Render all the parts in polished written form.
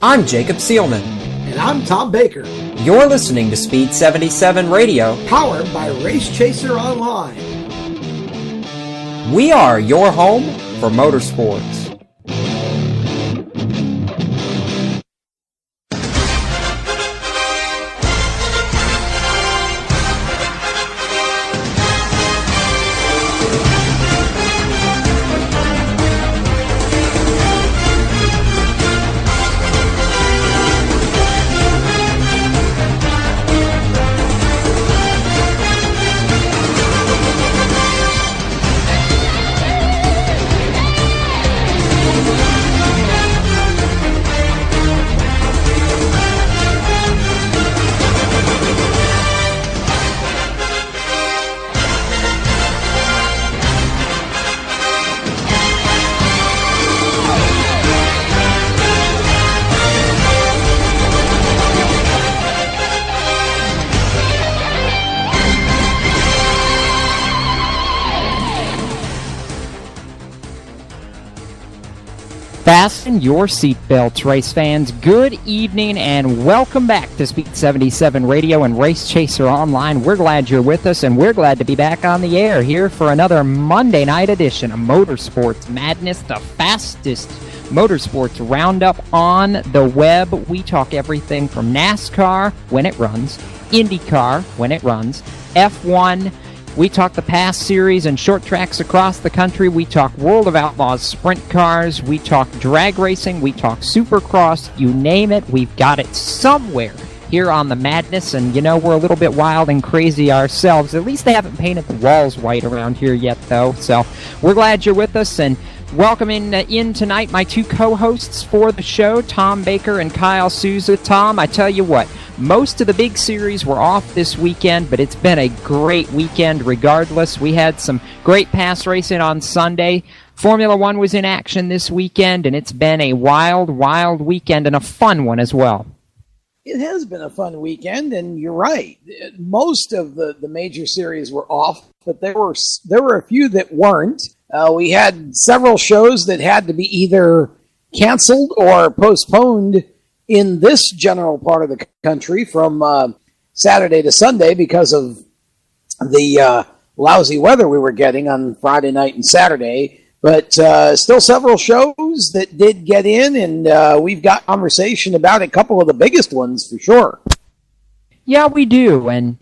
I'm Jacob Seelman. And I'm Tom Baker. You're listening to Speed77 Radio, powered by Race Chaser Online. We are your home for motorsports. Fasten your seatbelts, race fans. Good evening and welcome back to Speed77 Radio and Race Chaser Online. We're glad you're with us, and we're glad to be back on the air here for another Monday night edition of Motorsports Madness, the fastest motorsports roundup on the web. We talk everything from NASCAR when it runs, IndyCar when it runs, F1. We talk the past series and short tracks across the country. We talk World of Outlaws sprint cars. We talk drag racing. We talk supercross. You name it, we've got it somewhere here on the Madness. And, you know, we're a little bit wild and crazy ourselves. At least they haven't painted the walls white around here yet, though. So we're glad you're with us. And welcoming in tonight my two co-hosts for the show, Tom Baker and Kyle Souza. Tom, I tell you what, most of the big series were off this weekend, but it's been a great weekend regardless. We had some great pass racing on Sunday. Formula One was in action this weekend, and it's been a wild, wild weekend and a fun one as well. It has been a fun weekend, and you're right. Most of the major series were off, but there were a few that weren't. We had several shows that had to be either canceled or postponed in this general part of the country from Saturday to Sunday because of the lousy weather we were getting on Friday night and Saturday. But still several shows that did get in, and we've got conversation about a couple of the biggest ones for sure. Yeah, we do, and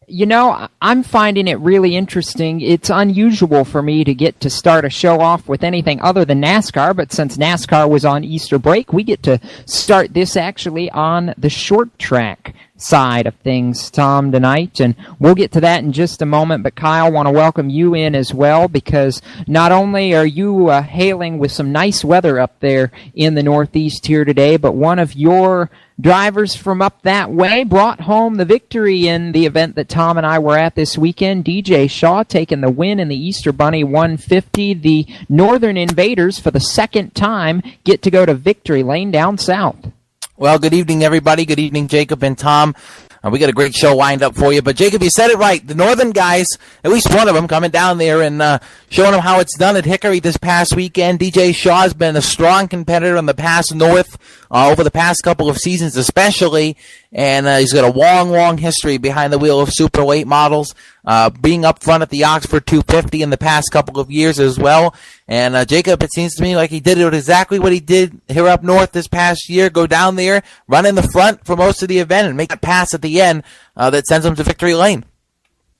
you know, I'm finding it really interesting. It's unusual for me to get to start a show off with anything other than NASCAR, but since NASCAR was on Easter break, we get to start this actually on the short track side of things, Tom, tonight, and we'll get to that in just a moment. But Kyle, I want to welcome you in as well, because not only are you hailing with some nice weather up there in the Northeast here today, but one of your drivers from up that way brought home the victory in the event that Tom and I were at this weekend. DJ Shaw taking the win in the Easter Bunny 150. The Northern Invaders, for the second time, get to go to victory lane down south. Well, good evening, everybody. Good evening, Jacob and Tom. We got a great show lined up for you. But, Jacob, you said it right. The Northern guys, at least one of them, coming down there and showing them how it's done at Hickory this past weekend. DJ Shaw has been a strong competitor in the past North over the past couple of seasons especially. And he's got a long, long history behind the wheel of super late models, being up front at the Oxford 250 in the past couple of years as well. And Jacob, it seems to me like he did it exactly what he did here up north this past year. Go down there, run in the front for most of the event, and make a pass at the end that sends him to victory lane.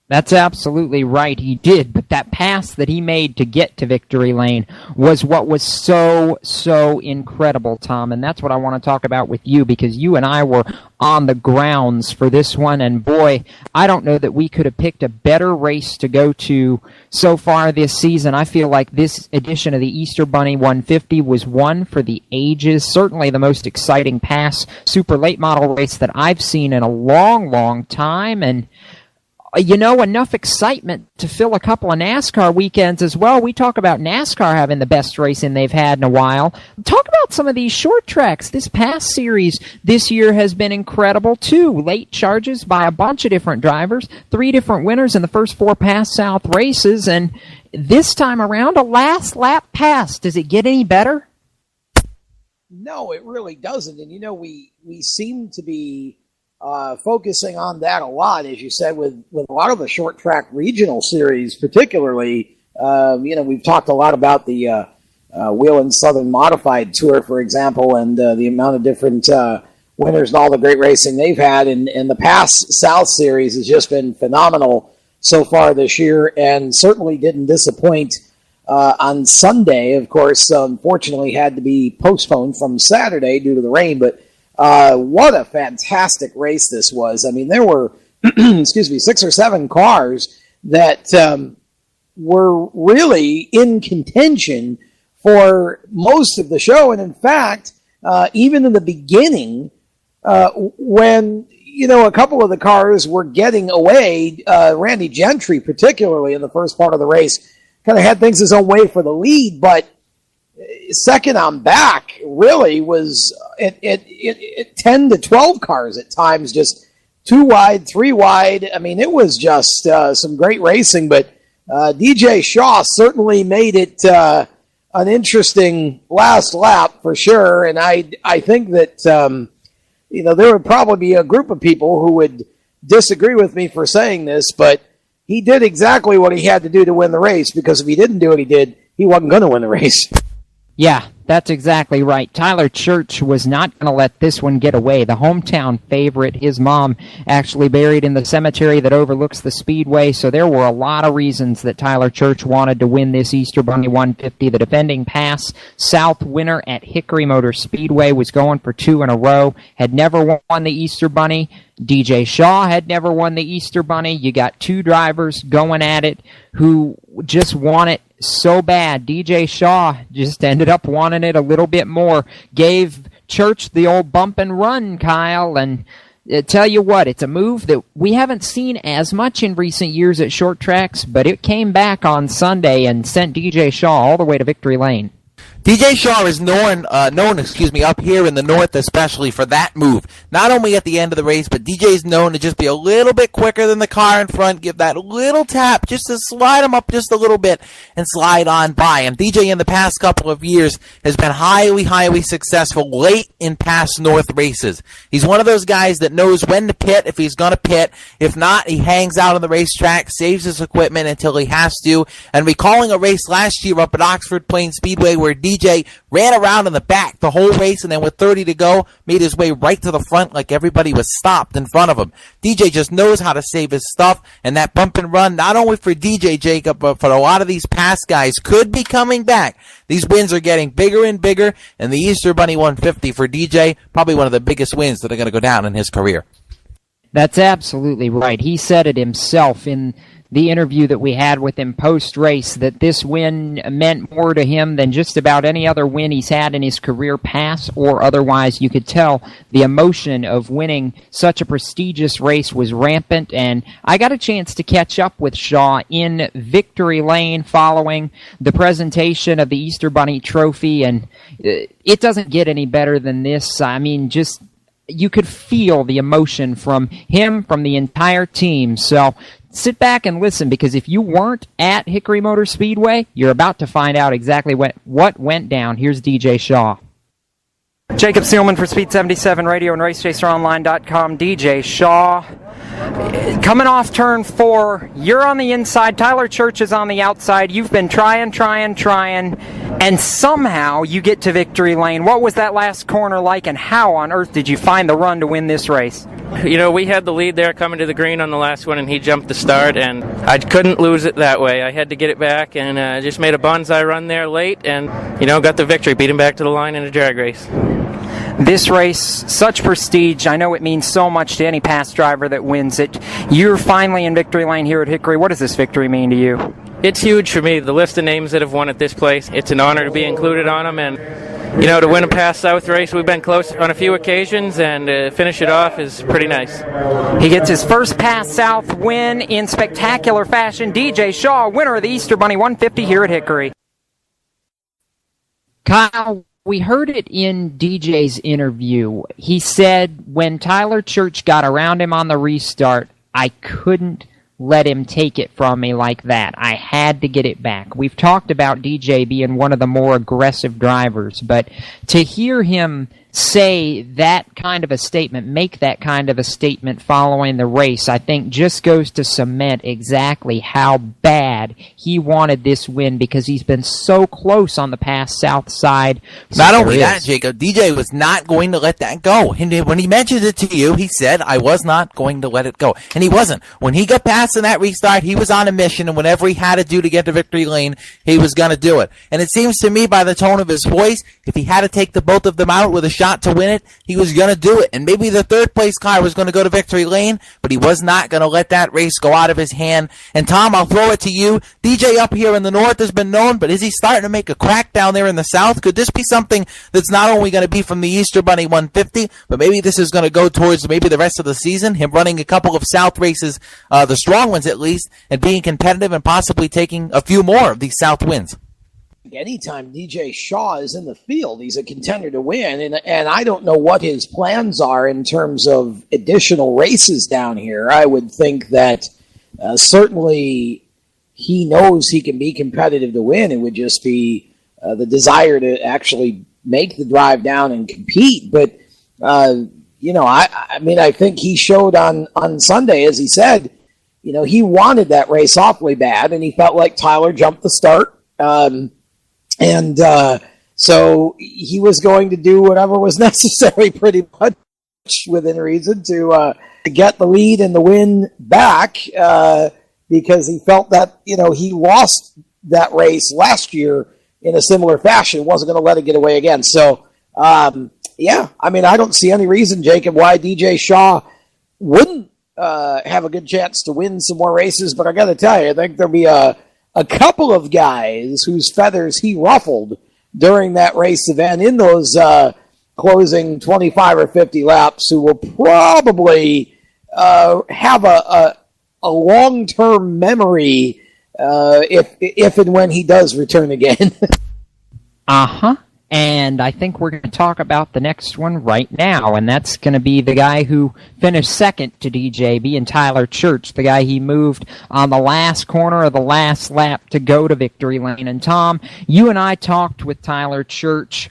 That's absolutely right. He did, but that pass that he made to get to victory lane was what was so, so incredible, Tom, and that's what I want to talk about with you, because you and I were on the grounds for this one, and boy, I don't know that we could have picked a better race to go to so far this season. I feel like this edition of the Easter Bunny 150 was one for the ages, certainly the most exciting pass super late model race that I've seen in a long, long time, and you know, enough excitement to fill a couple of NASCAR weekends as well. We talk about NASCAR having the best racing they've had in a while. Talk about some of these short tracks. This past series this year has been incredible, too. Late charges by a bunch of different drivers, 3 different winners in the first 4 Pass South races, and this time around, a last lap pass. Does it get any better? No, it really doesn't. And, we seem to be focusing on that a lot, as you said, with a lot of the short track regional series, particularly. We've talked a lot about the Whelen Southern Modified Tour, for example, and the amount of different winners and all the great racing they've had. And the past South Series has just been phenomenal so far this year, and certainly didn't disappoint on Sunday. Of course, unfortunately had to be postponed from Saturday due to the rain, but what a fantastic race this was. I mean, there were, 6 or 7 cars that were really in contention for most of the show. And in fact, even in the beginning, when, a couple of the cars were getting away, Randy Gentry particularly in the first part of the race kind of had things his own way for the lead, but second on back really was at 10 to 12 cars at times, just 2 wide, 3 wide. I mean, it was just some great racing, but DJ Shaw certainly made it an interesting last lap for sure. And I think that, there would probably be a group of people who would disagree with me for saying this, but he did exactly what he had to do to win the race, because if he didn't do what he did, he wasn't going to win the race. Yeah, that's exactly right. Tyler Church was not going to let this one get away. The hometown favorite, his mom actually buried in the cemetery that overlooks the speedway, so there were a lot of reasons that Tyler Church wanted to win this Easter Bunny 150. The defending Pass South winner at Hickory Motor Speedway was going for 2 in a row, had never won the Easter Bunny. DJ Shaw had never won the Easter Bunny. You got 2 drivers going at it who just want it so bad. DJ Shaw just ended up wanting it a little bit more. Gave Church the old bump and run, Kyle, and tell you what, it's a move that we haven't seen as much in recent years at short tracks, but it came back on Sunday and sent DJ Shaw all the way to victory lane. DJ Shaw is known up here in the north especially for that move. Not only at the end of the race, but DJ's known to just be a little bit quicker than the car in front, give that little tap just to slide him up just a little bit and slide on by. And DJ in the past couple of years has been highly successful late in past north races. He's one of those guys that knows when to pit if he's going to pit. If not, he hangs out on the racetrack, saves his equipment until he has to. And recalling a race last year up at Oxford Plains Speedway where DJ ran around in the back the whole race, and then with 30 to go, made his way right to the front like everybody was stopped in front of him. DJ just knows how to save his stuff, and that bump and run, not only for DJ, Jacob, but for a lot of these past guys, could be coming back. These wins are getting bigger and bigger, and the Easter Bunny 150 for DJ, probably one of the biggest wins that are going to go down in his career. That's absolutely right. He said it himself in the interview that we had with him post-race, that this win meant more to him than just about any other win he's had in his career, pass or otherwise. You could tell the emotion of winning such a prestigious race was rampant, and I got a chance to catch up with Shaw in victory lane following the presentation of the Easter Bunny Trophy, and it doesn't get any better than this. I mean, just you could feel the emotion from him, from the entire team. So sit back and listen, because if you weren't at Hickory Motor Speedway, you're about to find out exactly what went down. Here's DJ Shaw. Jacob Seelman for Speed77 Radio and RaceChaserOnline.com. DJ Shaw, coming off turn 4, you're on the inside, Tyler Church is on the outside. You've been trying, and somehow you get to victory lane. What was that last corner like, and how on earth did you find the run to win this race? You know, we had the lead there coming to the green on the last one, and he jumped the start, and I couldn't lose it that way. I had to get it back, and just made a bonsai run there late, and, got the victory, beat him back to the line in a drag race. This race, such prestige. I know it means so much to any past driver that wins it. You're finally in victory lane here at Hickory. What does this victory mean to you? It's huge for me. The list of names that have won at this place, it's an honor to be included on them, and to win a past South race, we've been close on a few occasions, and finish it off is pretty nice. He gets his first past South win in spectacular fashion. DJ Shaw, winner of the Easter Bunny 150 here at Hickory. Kyle, we heard it in DJ's interview. He said when Tyler Church got around him on the restart, I couldn't let him take it from me like that. I had to get it back. We've talked about DJ being one of the more aggressive drivers, but to hear him say that kind of a statement, make that kind of a statement following the race, I think just goes to cement exactly how bad he wanted this win, because he's been so close on the past South Side. Not only that, Jacob, DJ was not going to let that go. And when he mentioned it to you, he said, I was not going to let it go. And he wasn't. When he got past in that restart, he was on a mission, and whatever he had to do to get to victory lane, he was going to do it. And it seems to me by the tone of his voice, if he had to take the both of them out with a shot to win it, he was going to do it. And maybe the third place car was going to go to victory lane, but he was not going to let that race go out of his hand. And Tom, I'll throw it to you. DJ up here in the north has been known, but is he starting to make a crack down there in the south? Could this be something that's not only going to be from the Easter Bunny 150, but maybe this is going to go towards maybe the rest of the season, him running a couple of south races, the strong ones at least, and being competitive and possibly taking a few more of these south wins? Anytime DJ Shaw is in the field, he's a contender to win, and I don't know what his plans are in terms of additional races down here. I would think that certainly he knows he can be competitive to win. It would just be the desire to actually make the drive down and compete. But, I mean, I think he showed on Sunday, as he said, he wanted that race awfully bad, and he felt like Tyler jumped the start. So he was going to do whatever was necessary pretty much within reason to get the lead and the win back, because he felt that, he lost that race last year in a similar fashion, wasn't going to let it get away again. So, I mean, I don't see any reason, Jacob, why DJ Shaw wouldn't have a good chance to win some more races, but I got to tell you, I think there'll be a couple of guys whose feathers he ruffled during that race event in those closing 25 or 50 laps who will probably have a long-term memory if and when he does return again. Uh-huh. And I think we're going to talk about the next one right now, and that's going to be the guy who finished second to DJ, being Tyler Church, the guy he moved on the last corner of the last lap to go to victory lane. And Tom, you and I talked with Tyler Church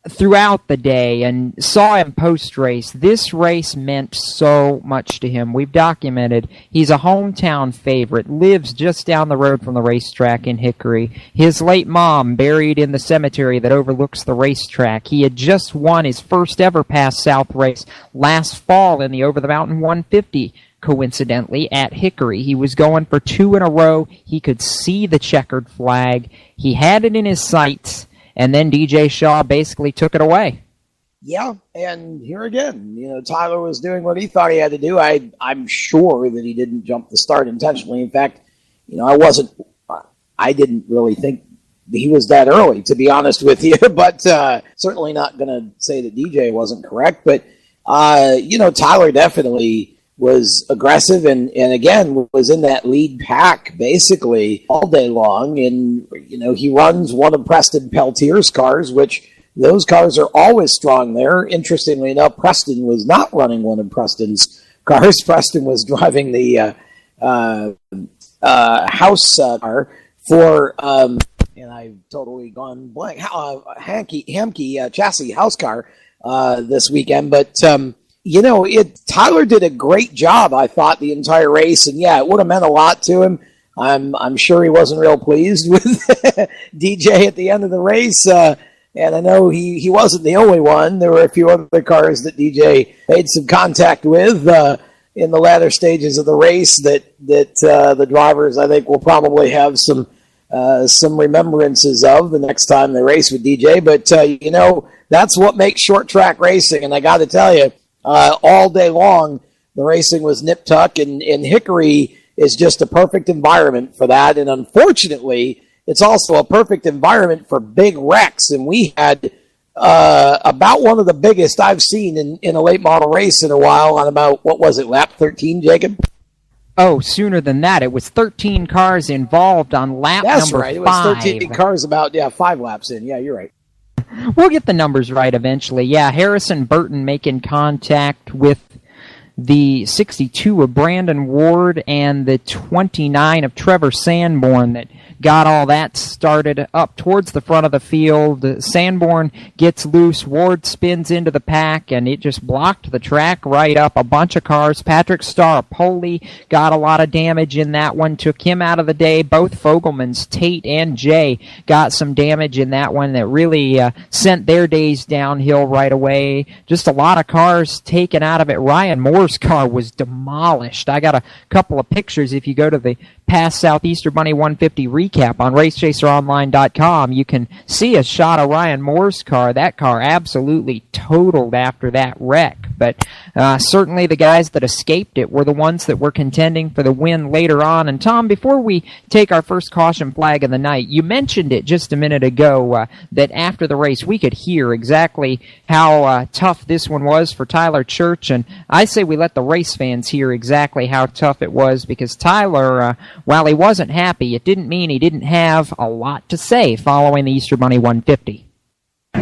throughout the day and saw him post-race. This race meant so much to him. We've documented he's a hometown favorite, lives just down the road from the racetrack in Hickory. His late mom buried in the cemetery that overlooks the racetrack. He had just won his first ever Pass South race last fall in the Over the Mountain 150. Coincidentally, at Hickory. He was going for 2 in a row. He could see the checkered flag. He had it in his sights. And then DJ Shaw basically took it away. Yeah, and here again, Tyler was doing what he thought he had to do. I'm sure that he didn't jump the start intentionally. In fact, I didn't really think he was that early, to be honest with you, but certainly not going to say that DJ wasn't correct. But, Tyler definitely was aggressive and again was in that lead pack basically all day long. And, he runs one of Preston Peltier's cars, which those cars are always strong there. Interestingly enough, Preston was not running one of Preston's cars. Preston was driving the house car for, and I've totally gone blank, Hamke chassis house car this weekend. But, Tyler did a great job, I thought, the entire race. And, yeah, it would have meant a lot to him. I'm sure he wasn't real pleased with DJ at the end of the race. And I know he wasn't the only one. There were a few other cars that DJ made some contact with in the latter stages of the race that the drivers, I think, will probably have some remembrances of the next time they race with DJ. But, that's what makes short track racing. And I got to tell you, all day long, the racing was nip-tuck, and Hickory is just a perfect environment for that. And unfortunately, it's also a perfect environment for big wrecks. And we had about one of the biggest I've seen in a late model race in a while on about, what was it, lap 13, Jacob? Oh, sooner than that. It was 13 cars involved on lap number 5. That's right. It was 13 cars about, 5 laps in. Yeah, you're right. We'll get the numbers right eventually. Yeah, Harrison Burton making contact with the 62 of Brandon Ward and the 29 of Trevor Sanborn that got all that started up towards the front of the field. Sanborn gets loose. Ward spins into the pack, and it just blocked the track right up. A bunch of cars. Patrick Staropoli got a lot of damage in that one. Took him out of the day. Both Fogelmans, Tate and Jay, got some damage in that one that really sent their days downhill right away. Just a lot of cars taken out of it. Ryan Moore's car was demolished. I got a couple of pictures. If you go to the past Southeaster Bunny 150 recap on racechaseronline.com, you can see a shot of Ryan Moore's car. That car absolutely totaled after that wreck. But certainly the guys that escaped it were the ones that were contending for the win later on. And Tom, before we take our first caution flag of the night, you mentioned it just a minute ago that after the race we could hear exactly how tough this one was for Tyler Church. And I say we let the race fans hear exactly how tough it was, because Tyler, while he wasn't happy, it didn't mean he didn't have a lot to say following the Easter Bunny 150.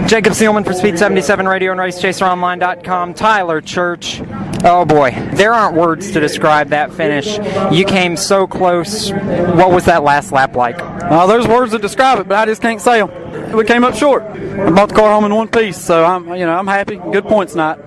Jacob Seelman for Speed77 Radio and RaceChaserOnline.com. Tyler Church. Oh boy, there aren't words to describe that finish. You came so close. What was that last lap like? There's words to describe it, but I just can't say them. We came up short. I brought the car home in one piece, so I'm happy. Good points tonight.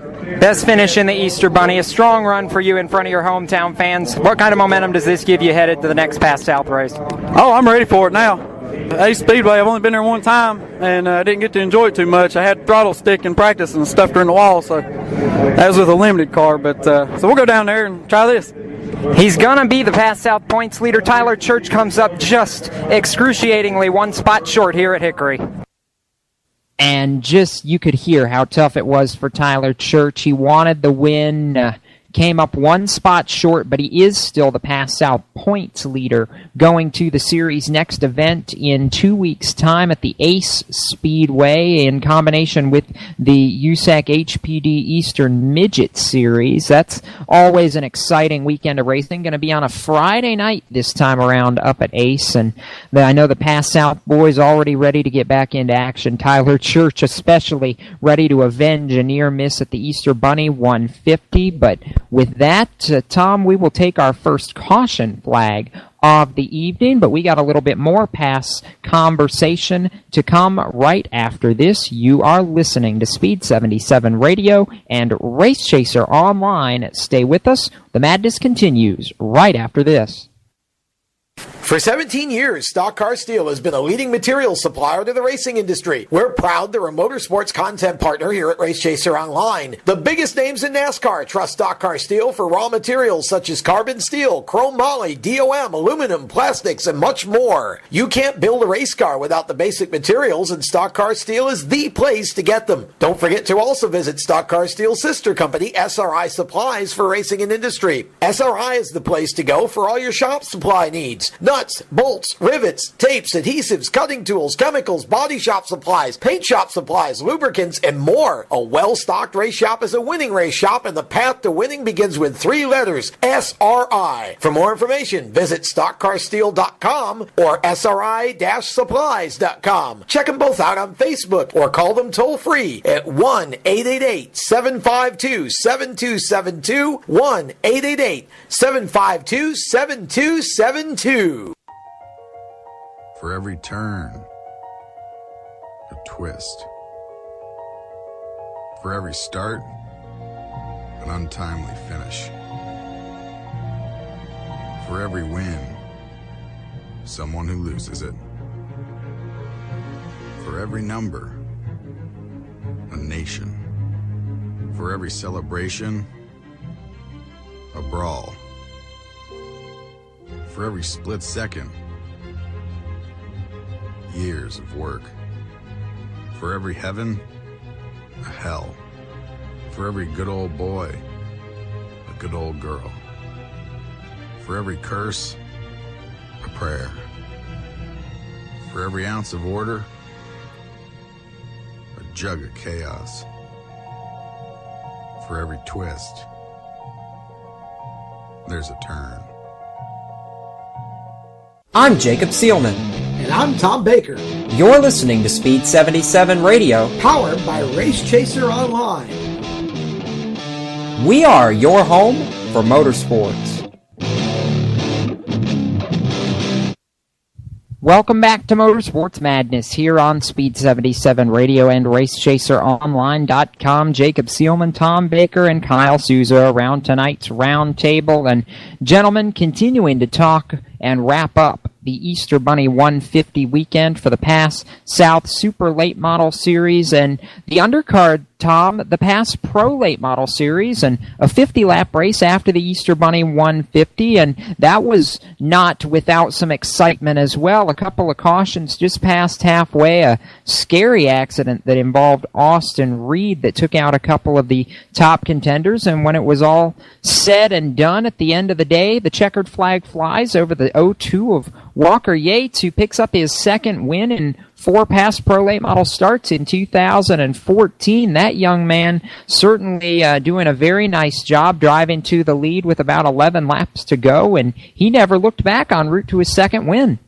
Best finish in the Easter Bunny. A strong run for you in front of your hometown fans. What kind of momentum does this give you headed to the next Pass South race? Oh, I'm ready for it now. Ace Speedway, I've only been there one time, and I didn't get to enjoy it too much. I had throttle stick in practice and stuffed her in the wall, so that was with a limited car. But so we'll go down there and try this. He's going to be the Pass South points leader. Tyler Church comes up just excruciatingly one spot short here at Hickory. And just, you could hear how tough it was for Tyler Church. He wanted the win, came up one spot short, but he is still the Pass South points leader going to the series' next event in 2 weeks' time at the Ace Speedway in combination with the USAC HPD Eastern Midget Series. That's always an exciting weekend of racing. Going to be on a Friday night this time around up at Ace, and I know the Pass South boys already ready to get back into action. Tyler Church especially ready to avenge a near miss at the Easter Bunny 150, but with that, Tom, we will take our first caution flag of the evening, but we got a little bit more pass conversation to come right after this. You are listening to Speed77 Radio and Race Chaser Online. Stay with us. The madness continues right after this. For 17 years, Stock Car Steel has been a leading materials supplier to the racing industry. We're proud they're a motorsports content partner here at Race Chaser Online. The biggest names in NASCAR trust Stock Car Steel for raw materials such as carbon steel, chrome moly, DOM, aluminum, plastics, and much more. You can't build a race car without the basic materials, and Stock Car Steel is the place to get them. Don't forget to also visit Stock Car Steel's sister company, SRI Supplies, for racing and industry. SRI is the place to go for all your shop supply needs. Nuts, bolts, rivets, tapes, adhesives, cutting tools, chemicals, body shop supplies, paint shop supplies, lubricants, and more. A well-stocked race shop is a winning race shop, and the path to winning begins with 3 letters, SRI. For more information, visit stockcarsteel.com or SRI-supplies.com. Check them both out on Facebook or call them toll-free at 1-888-752-7272, 1-888-752-7272. For every turn, a twist. For every start, an untimely finish. For every win, someone who loses it. For every number, a nation. For every celebration, a brawl. For every split second, years of work. For every heaven, a hell. For every good old boy, a good old girl. For every curse, a prayer. For every ounce of order, a jug of chaos. For every twist, there's a turn. I'm Jacob Seelman. And I'm Tom Baker. You're listening to Speed77 Radio, Powered by Race Chaser Online. We are your home for motorsports. Welcome back to Motorsports Madness here on Speed77 Radio and RaceChaserOnline.com. Jacob Seelman, Tom Baker, and Kyle Souza around tonight's round table. And gentlemen, continuing to talk and wrap up the Easter Bunny 150 weekend for the Pass South Super Late Model Series and the undercard, Tom, the Pass Pro Late Model Series, and a 50-lap race after the Easter Bunny 150, and that was not without some excitement as well. A couple of cautions just past halfway, a scary accident that involved Austin Reed that took out a couple of the top contenders, and when it was all said and done at the end of the day, the checkered flag flies over the 0-2 of Walker Yates, who picks up his second win in 4 Pass Pro Late Model starts in 2014. That young man certainly doing a very nice job driving to the lead with about 11 laps to go, and he never looked back en route to his second win.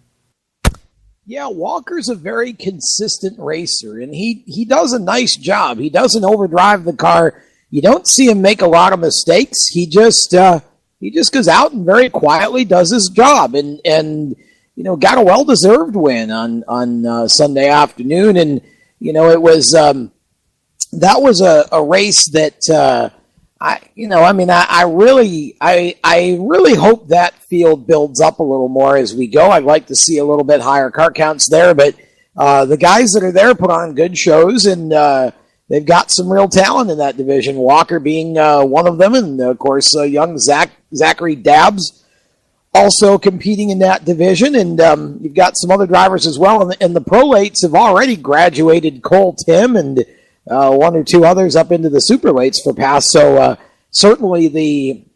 Yeah, Walker's a very consistent racer, and he does a nice job. He doesn't overdrive the car. You don't see him make a lot of mistakes. He just goes out and very quietly does his job, and got a well-deserved win on Sunday afternoon, and it was that was a race that I really hope that field builds up a little more as we go. I'd like to see a little bit higher car counts there, but the guys that are there put on good shows, and they've got some real talent in that division. Walker being one of them, and of course young Zachary Dabbs also competing in that division, and you've got some other drivers as well. And the Pro Lates have already graduated Cole Tim and one or two others up into the Super Lates for Pass. So certainly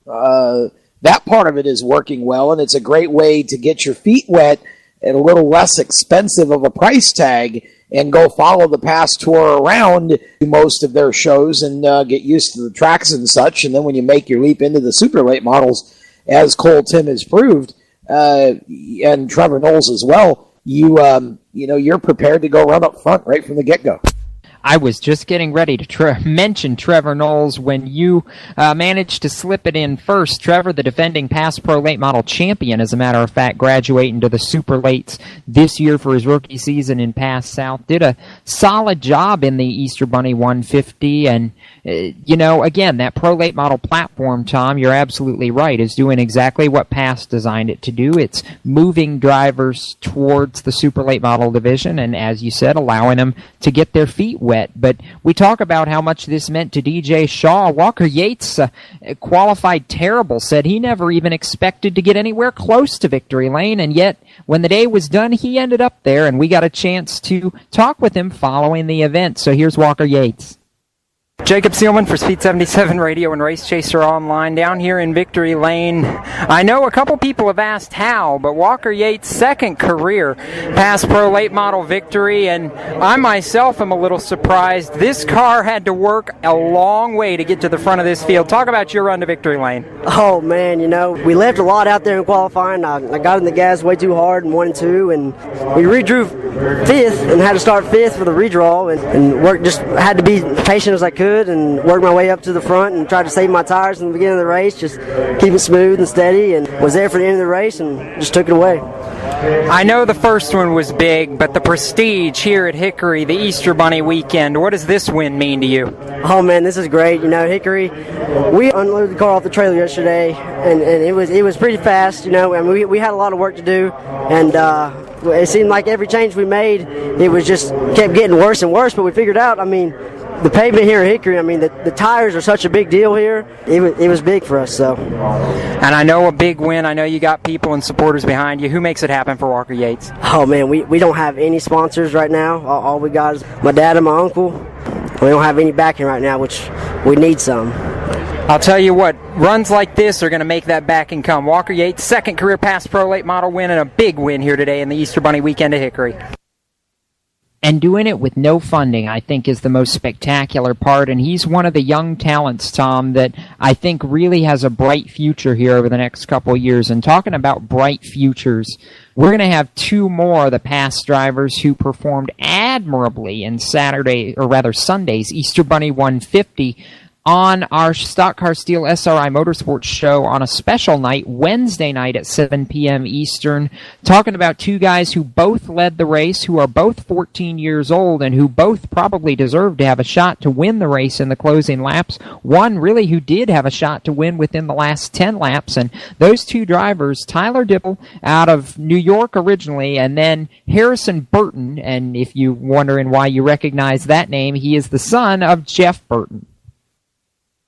that part of it is working well, and it's a great way to get your feet wet at a little less expensive of a price tag and go follow the Pass Tour around most of their shows and get used to the tracks and such. And then when you make your leap into the Super Late models, as Cole Tim has proved, and Trevor Knowles as well, you're prepared to go run up front right from the get-go. I was just getting ready to mention Trevor Knowles when you managed to slip it in first. Trevor, the defending Pass Pro Late Model champion, as a matter of fact, graduating to the Super Lates this year for his rookie season in Pass South, did a solid job in the Easter Bunny 150, and again, that Pro Late Model platform, Tom, you're absolutely right, is doing exactly what Pass designed it to do. It's moving drivers towards the Super Late Model division, and as you said, allowing them to get their feet wet. But we talk about how much this meant to DJ Shaw. Walker Yates qualified terrible, said he never even expected to get anywhere close to victory lane, and yet when the day was done, he ended up there, and we got a chance to talk with him following the event. So here's Walker Yates. Jacob Seelman for Speed77 Radio and Race Chaser Online down here in Victory Lane. I know a couple people have asked how, but Walker Yates' second career Pass Pro Late Model victory, and I myself am a little surprised. This car had to work a long way to get to the front of this field. Talk about your run to Victory Lane. Oh, man, we left a lot out there in qualifying. I got in the gas way too hard in 1 and 2, and we redrew 5th and had to start 5th for the redraw, and work, just had to be patient as I could and work my way up to the front and tried to save my tires in the beginning of the race, just keep it smooth and steady, and was there for the end of the race and just took it away. I know the first one was big, but the prestige here at Hickory, the Easter Bunny weekend, what does this win mean to you? Oh man, this is great. Hickory, we unloaded the car off the trailer yesterday, and it was pretty fast, and we had a lot of work to do, and it seemed like every change we made, it was just kept getting worse and worse, but we figured out, the pavement here at Hickory, the tires are such a big deal here. It was big for us, so. And I know a big win. I know you got people and supporters behind you. Who makes it happen for Walker Yates? Oh, man, we don't have any sponsors right now. All we got is my dad and my uncle. We don't have any backing right now, which we need some. I'll tell you what, runs like this are going to make that backing come. Walker Yates, second career Pass Pro Late Model win, and a big win here today in the Easter Bunny weekend at Hickory. And doing it with no funding, I think, is the most spectacular part. And he's one of the young talents, Tom, that I think really has a bright future here over the next couple of years. And talking about bright futures, we're going to have two more of the past drivers who performed admirably in Sunday's Easter Bunny 150. on our Stock Car Steel SRI Motorsports show on a special night, Wednesday night at 7 p.m. Eastern, talking about two guys who both led the race, who are both 14 years old, and who both probably deserve to have a shot to win the race in the closing laps. One really who did have a shot to win within the last 10 laps, and those two drivers, Tyler Dibble out of New York originally, and then Harrison Burton, and if you're wondering why you recognize that name, he is the son of Jeff Burton.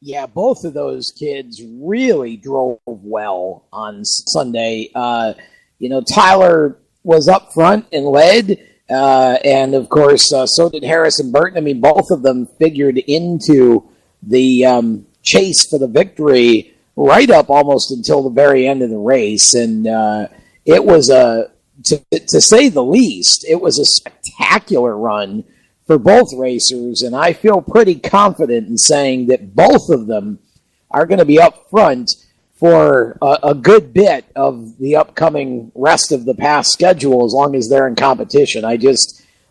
Yeah, both of those kids really drove well on Sunday. Tyler was up front and led, and of course, so did Harrison Burton. I mean, both of them figured into the chase for the victory right up almost until the very end of the race, and it was to say the least, it was a spectacular run for both racers, and I feel pretty confident in saying that both of them are going to be up front for a good bit of the upcoming rest of the past schedule as long as they're in competition.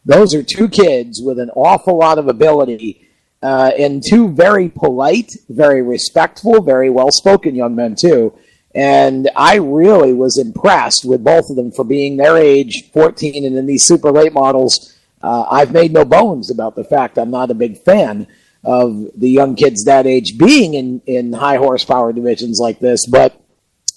Those are two kids with an awful lot of ability and two very polite, very respectful, very well-spoken young men too. And I really was impressed with both of them for being their age, 14, and in these super late models. I've made no bones about the fact I'm not a big fan of the young kids that age being in high horsepower divisions like this, but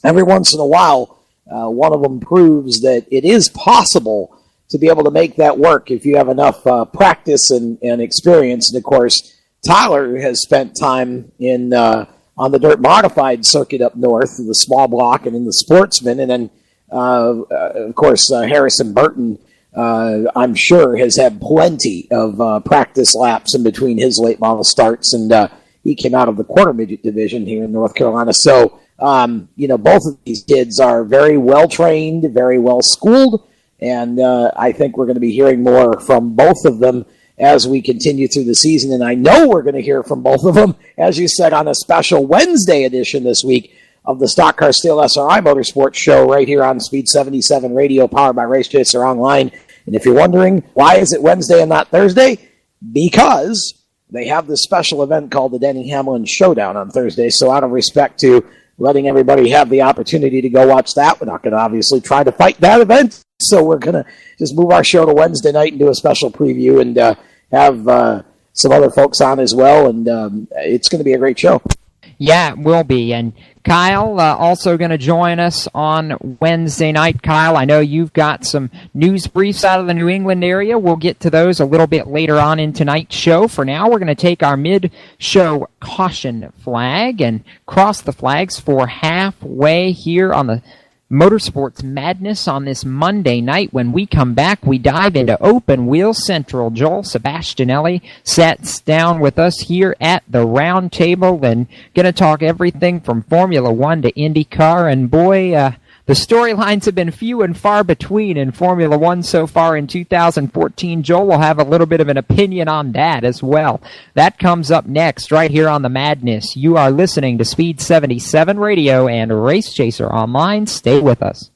every once in a while, one of them proves that it is possible to be able to make that work if you have enough practice and experience. And of course, Tyler has spent time on the dirt modified circuit up north, in the small block and in the sportsman, and then of course Harrison Burton, I'm sure, has had plenty of practice laps in between his late model starts, and he came out of the quarter midget division here in North Carolina. So, both of these kids are very well trained, very well schooled, and I think we're going to be hearing more from both of them as we continue through the season. And I know we're going to hear from both of them, as you said, on a special Wednesday edition this week of the Stock Car Steel SRI Motorsports show right here on Speed 77 Radio, powered by Race Chaser Online. And if you're wondering, why is it Wednesday and not Thursday? Because they have this special event called the Denny Hamlin Showdown on Thursday. So out of respect to letting everybody have the opportunity to go watch that, we're not going to obviously try to fight that event. So we're going to just move our show to Wednesday night and do a special preview and have some other folks on as well. And it's going to be a great show. Yeah, it will be. And Kyle also going to join us on Wednesday night. Kyle, I know you've got some news briefs out of the New England area. We'll get to those a little bit later on in tonight's show. For now, we're going to take our mid-show caution flag and cross the flags for halfway here on the Motorsports Madness on this Monday night. When we come back, we dive into Open Wheel Central. Joel Sebastianelli sits down with us here at the round table and going to talk everything from Formula One to IndyCar. And boy, the storylines have been few and far between in Formula One so far in 2014. Joel will have a little bit of an opinion on that as well. That comes up next right here on the Madness. You are listening to Speed 77 Radio and Race Chaser Online. Stay with us.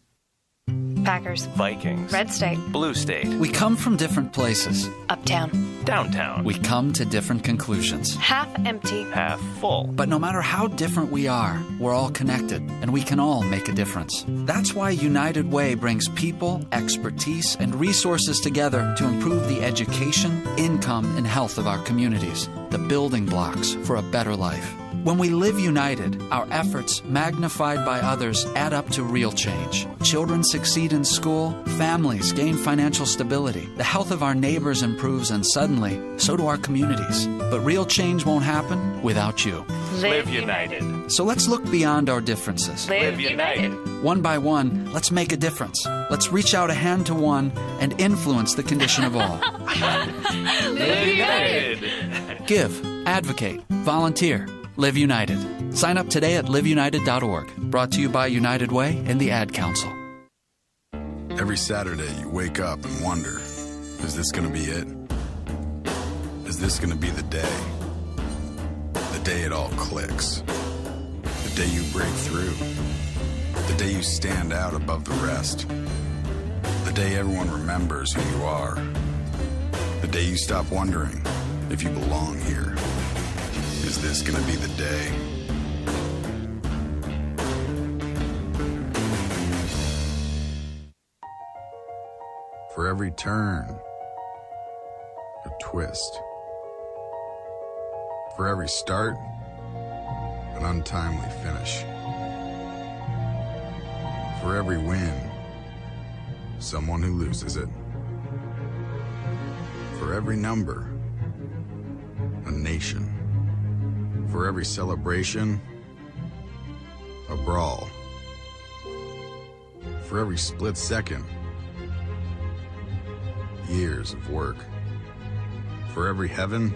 Packers, Vikings, Red State, Blue State. We come from different places. Uptown, Downtown. We come to different conclusions. half empty, Half full. But no matter how different we are, we're all connected, and we can all make a difference. That's why United Way brings people, expertise, and resources together to improve the education, income, and health of our communities, the building blocks for a better life. When we live united, our efforts, magnified by others, add up to real change. Children succeed in school, families gain financial stability, the health of our neighbors improves, and suddenly, so do our communities. But real change won't happen without you. Live united. So let's look beyond our differences. Live united. One by one, let's make a difference. Let's reach out a hand to one and influence the condition of all. Live united. Give, advocate, volunteer. Live United. Sign up today at liveunited.org. Brought to you by United Way and the Ad Council. Every Saturday you wake up and wonder, is this going to be it? Is this going to be the day? The day it all clicks. The day you break through. The day you stand out above the rest. The day everyone remembers who you are. The day you stop wondering if you belong here. Is this gonna be the day? For every turn, a twist. For every start, an untimely finish. For every win, someone who loses it. For every number, a nation. For every celebration, a brawl. For every split second, years of work. For every heaven,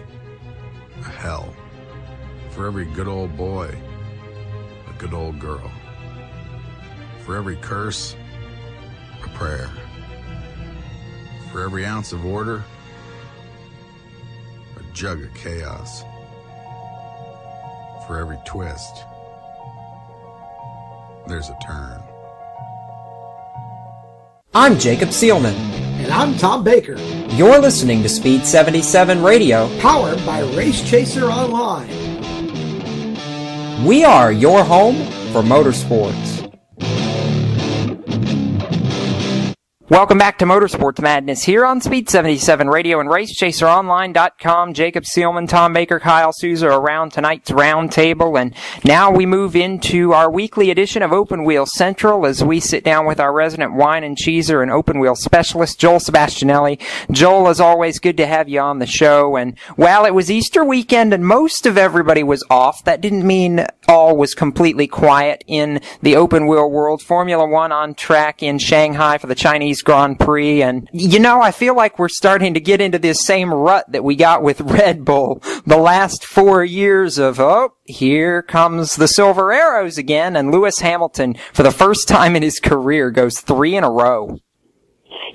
a hell. For every good old boy, a good old girl. For every curse, a prayer. For every ounce of order, a jug of chaos. For every twist, there's a turn. I'm Jacob Seelman. And I'm Tom Baker. You're listening to Speed 77 Radio, Powered by Race Chaser Online. We are your home for motorsports. Welcome back to Motorsports Madness here on Speed 77 Radio and RaceChaserOnline.com. Jacob Seelman, Tom Baker, Kyle Souza around tonight's roundtable, and now we move into our weekly edition of Open Wheel Central as we sit down with our resident wine and cheeser and open wheel specialist, Joel Sebastianelli. Joel, as always, good to have you on the show. And while it was Easter weekend and most of everybody was off, that didn't mean all was completely quiet in the open wheel world. Formula One on track in Shanghai for the Chinese Grand Prix, and I feel like we're starting to get into this same rut that we got with Red Bull the last 4 years of, here comes the Silver Arrows again, and Lewis Hamilton, for the first time in his career, goes 3 in a row.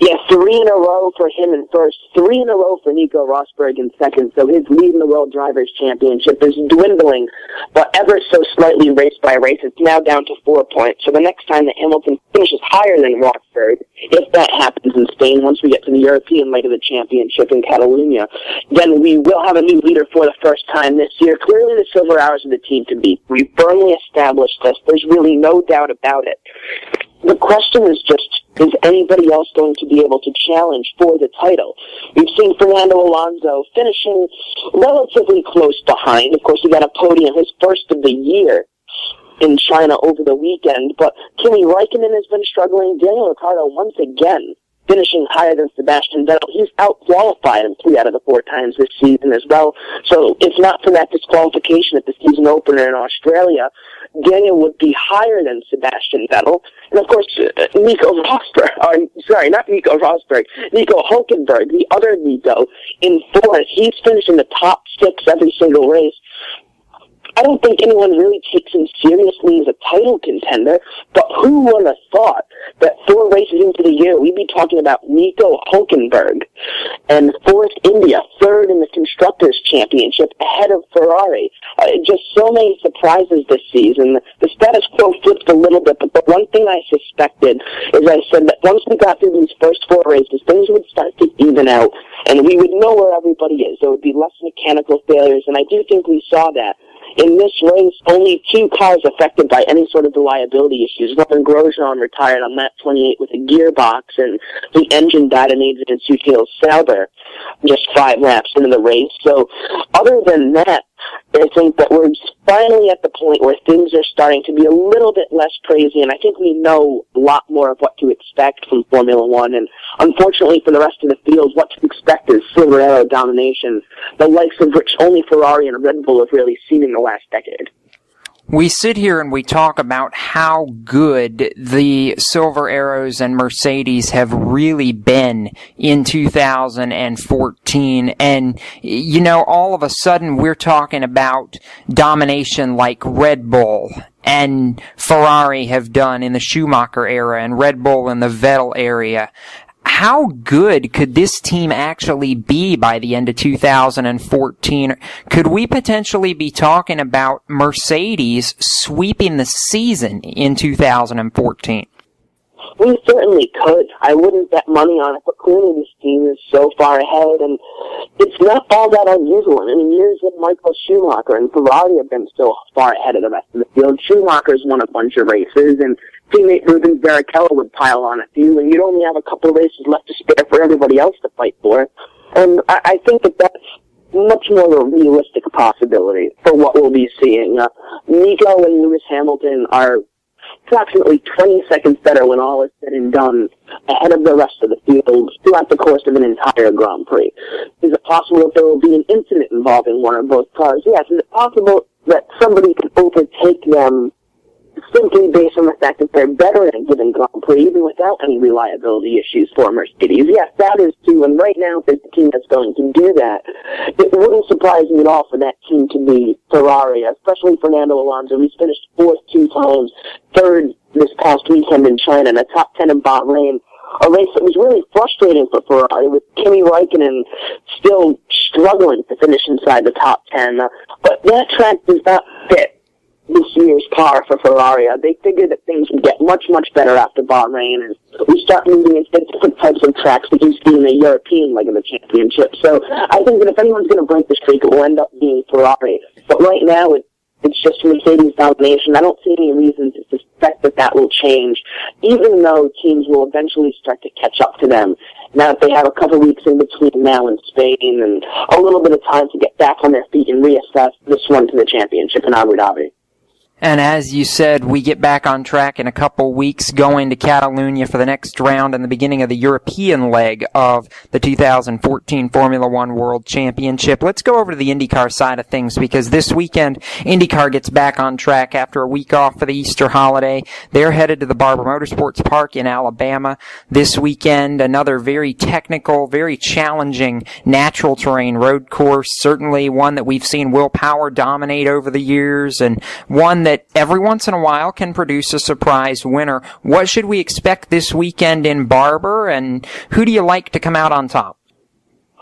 Yeah, 3 in a row for him in first, 3 in a row for Nico Rosberg in second, so his lead in the World Drivers' Championship is dwindling, but ever so slightly race by race. It's now down to 4 points, so the next time that Hamilton finishes higher than Rosberg, if that happens in Spain, once we get to the European leg of the championship in Catalonia, then we will have a new leader for the first time this year. Clearly the Silver Arrows are the team to beat. We've firmly established this. There's really no doubt about it. The question is just, is anybody else going to be able to challenge for the title? We've seen Fernando Alonso finishing relatively close behind. Of course, he got a podium, his first of the year in China over the weekend, but Kimi Räikkönen has been struggling. Daniel Ricciardo, once again, finishing higher than Sebastian Vettel. He's out-qualified him 3 out of the 4 times this season as well. So if not for that disqualification at the season opener in Australia, Daniel would be higher than Sebastian Vettel. And of course, Nico Hülkenberg, the other Nico, in 4th. He's finishing the top 6 every single race. I don't think anyone really takes him seriously as a title contender, but who would have thought that 4 races into the year we'd be talking about Nico Hülkenberg and 4th India, 3rd in the Constructors' Championship ahead of Ferrari. Just so many surprises this season. The status quo flipped a little bit, but the one thing I suspected is I said that once we got through these first 4 races, things would start to even out, and we would know where everybody is. There would be less mechanical failures, and I do think we saw that. In this race, only 2 cars affected by any sort of reliability issues. Robin Grosjean retired on lap 28 with a gearbox, and the engine died in Adrian Sutil's Sauber just 5 laps into the race. So other than that, I think that we're finally at the point where things are starting to be a little bit less crazy, and I think we know a lot more of what to expect from Formula One. And unfortunately for the rest of the field, what to expect is Silver Arrow domination, the likes of which only Ferrari and Red Bull have really seen in the last decade. We sit here and we talk about how good the Silver Arrows and Mercedes have really been in 2014. And, all of a sudden we're talking about domination like Red Bull and Ferrari have done in the Schumacher era and Red Bull in the Vettel area. How good could this team actually be by the end of 2014? Could we potentially be talking about Mercedes sweeping the season in 2014? We certainly could. I wouldn't bet money on it, but clearly this team is so far ahead, and it's not all that unusual. I mean, years with Michael Schumacher and Ferrari have been so far ahead of the rest of the field. Schumacher's won a bunch of races, and teammate Rubens Barrichello would pile on a few, and you'd only have a couple of races left to spare for everybody else to fight for. And I think that that's much more of a realistic possibility for what we'll be seeing. Nico and Lewis Hamilton are approximately 20 seconds better when all is said and done ahead of the rest of the field throughout the course of an entire Grand Prix. Is it possible that there will be an incident involving one or both cars? Yes. Is it possible that somebody can overtake them simply based on the fact that they're better at a given Grand Prix, even without any reliability issues for Mercedes? Yes, that is true, and right now, if there's a team that's going to do that, it wouldn't surprise me at all for that team to be Ferrari, especially Fernando Alonso. He's finished fourth 2 times, third this past weekend in China, and a top 10 in Bahrain. A race that was really frustrating for Ferrari, with Kimi Räikkönen still struggling to finish inside the top 10. But that track does not fit this year's car for Ferrari. They figured that things would get much, much better after Bahrain, and we start moving into different types of tracks that you see in the European leg of the championship. So I think that if anyone's going to break the streak, it will end up being Ferrari. But right now, it's just Mercedes domination. I don't see any reason to suspect that that will change, even though teams will eventually start to catch up to them. Now that they have a couple weeks in between now in Spain and a little bit of time to get back on their feet and reassess this run to the championship in Abu Dhabi. And as you said, we get back on track in a couple weeks, going to Catalonia for the next round and the beginning of the European leg of the 2014 Formula One World Championship. Let's go over to the IndyCar side of things, because this weekend, IndyCar gets back on track after a week off for the Easter holiday. They're headed to the Barber Motorsports Park in Alabama this weekend. Another very technical, very challenging natural terrain road course. Certainly one that we've seen Will Power dominate over the years, and one that every once in a while can produce a surprise winner. What should we expect this weekend in Barber, and who do you like to come out on top?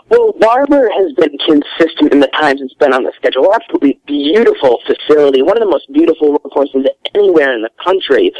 Well, Barber has been consistent in the times it's been on the schedule. Absolutely beautiful facility, one of the most beautiful road courses anywhere in the country.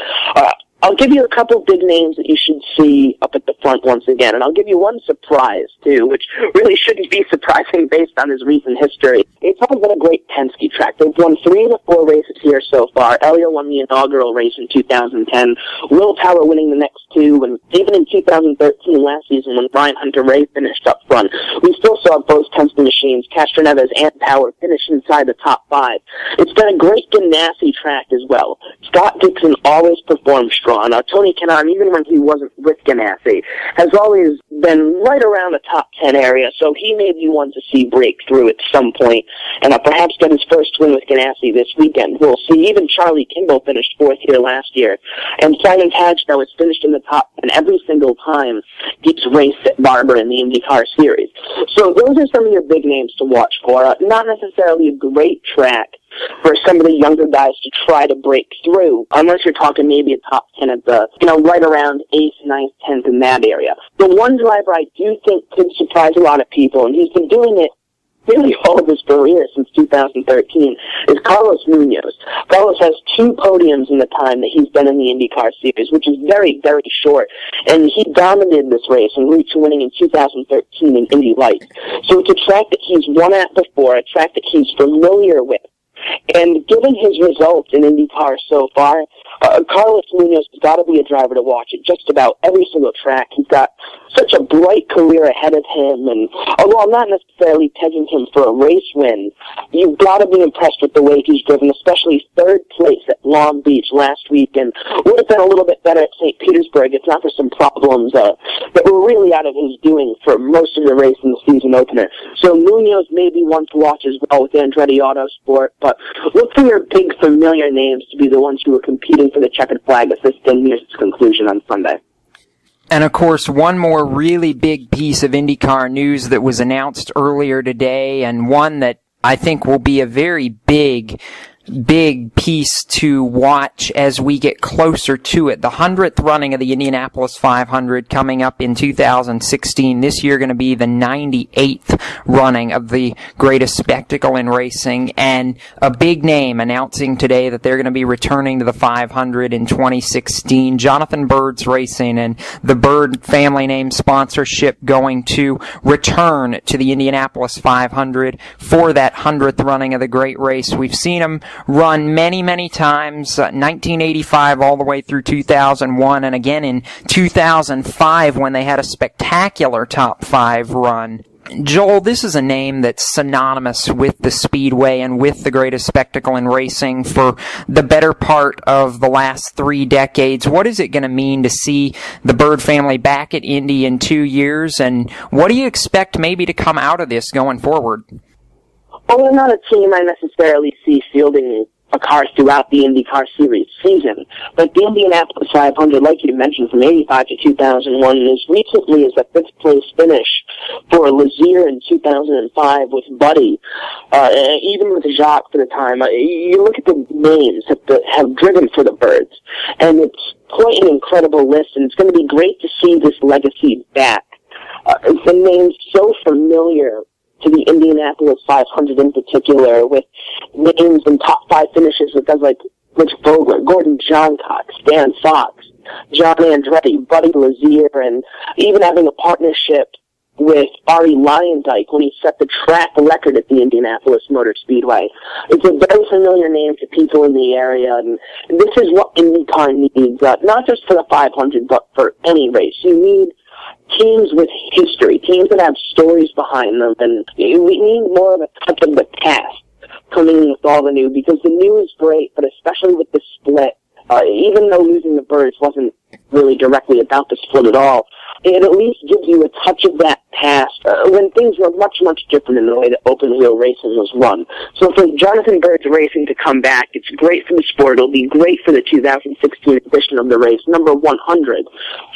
I'll give you a couple big names that you should see up at the front once again, and I'll give you one surprise, too, which really shouldn't be surprising based on his recent history. It's all been a great Penske track. They've won 3 of the 4 races here so far. Elio won the inaugural race in 2010, Will Power winning the next 2, and even in 2013 last season when Brian Hunter-Ray finished up front, we still saw both Penske machines, Castroneves and Power, finish inside the top 5. It's been a great Ganassi track as well. Scott Dixon always performed strong. Tony Kanaan, even when he wasn't with Ganassi, has always been right around the top 10 area, so he may be one to see break through at some point, and perhaps get his first win with Ganassi this weekend. We'll see. Even Charlie Kimball finished 4th here last year, and Simon Pagenaud has finished in the top 10 every single time he's raced at Barber in the IndyCar Series. So those are some of your big names to watch for. Not necessarily a great track for some of the younger guys to try to break through, unless you're talking maybe a top 10 at the, right around 8th, 9th, 10th in that area. The one driver I do think could surprise a lot of people, and he's been doing it really all of his career since 2013, is Carlos Munoz. Carlos has 2 podiums in the time that he's been in the IndyCar Series, which is very, very short, and he dominated this race and reached winning in 2013 in Indy Lights. So it's a track that he's won at before, a track that he's familiar with. And given his results in IndyCar so far, Carlos Munoz has got to be a driver to watch at just about every single track. He's got such a bright career ahead of him, and although I'm not necessarily pegging him for a race win, you've got to be impressed with the way he's driven, especially 3rd place at Long Beach last week, and would have been a little bit better at St. Petersburg if not for some problems that were really out of his doing for most of the race in the season opener. So Munoz may be one to watch as well with Andretti Autosport, but look for your big familiar names to be the ones who are competing for the checkered flag as this thing nears its conclusion on Sunday. And of course, one more really big piece of IndyCar news that was announced earlier today, and one that I think will be a very big big piece to watch as we get closer to it. The 100th running of the Indianapolis 500 coming up in 2016. This year going to be the 98th running of the greatest spectacle in racing, and a big name announcing today that they're going to be returning to the 500 in 2016. Jonathan Bird's Racing and the Bird family name sponsorship going to return to the Indianapolis 500 for that 100th running of the great race. We've seen them run many, many times, 1985 all the way through 2001, and again in 2005 when they had a spectacular top 5 run. Joel, this is a name that's synonymous with the Speedway and with the greatest spectacle in racing for the better part of the last 3 decades. What is it going to mean to see the Bird family back at Indy in 2 years, and what do you expect maybe to come out of this going forward? Well, they're not a team I necessarily see fielding a car throughout the IndyCar Series season, but the Indianapolis 500, like you mentioned, from 85 to 2001, and as recently as a 5th place finish for Lazier in 2005 with Buddy, even with Jacques for the time. You look at the names that have driven for the Birds, and it's quite an incredible list, and it's going to be great to see this legacy back. The name's so familiar to the Indianapolis 500 in particular, with names and top 5 finishes with guys like Rich Vogler, Gordon Johncock, Stan Fox, John Andretti, Buddy Lazier, and even having a partnership with Arie Luyendyk when he set the track record at the Indianapolis Motor Speedway. It's a very familiar name to people in the area, and this is what IndyCar needs, not just for the 500, but for any race. You need teams with history, teams that have stories behind them, and we need more of a touch of the past coming in with all the new, because the new is great, but especially with the split, even though losing the Birds wasn't really directly about the split at all, it at least gives you a touch of that past when things were much, much different in the way that open-wheel racing was run. So for Jonathan Bird's Racing to come back, it's great for the sport. It'll be great for the 2016 edition of the race, number 100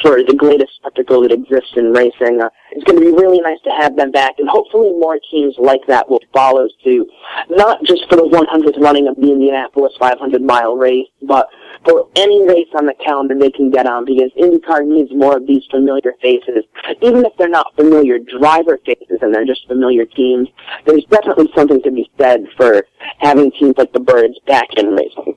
for the greatest spectacle that exists in racing. It's going to be really nice to have them back, and hopefully more teams like that will follow suit, not just for the 100th running of the Indianapolis 500-mile race, but for any race on the calendar they can get on, because IndyCar needs more of these familiar faces. Even if they're not familiar driver faces and they're just familiar teams, there's definitely something to be said for having teams like the Birds back in racing.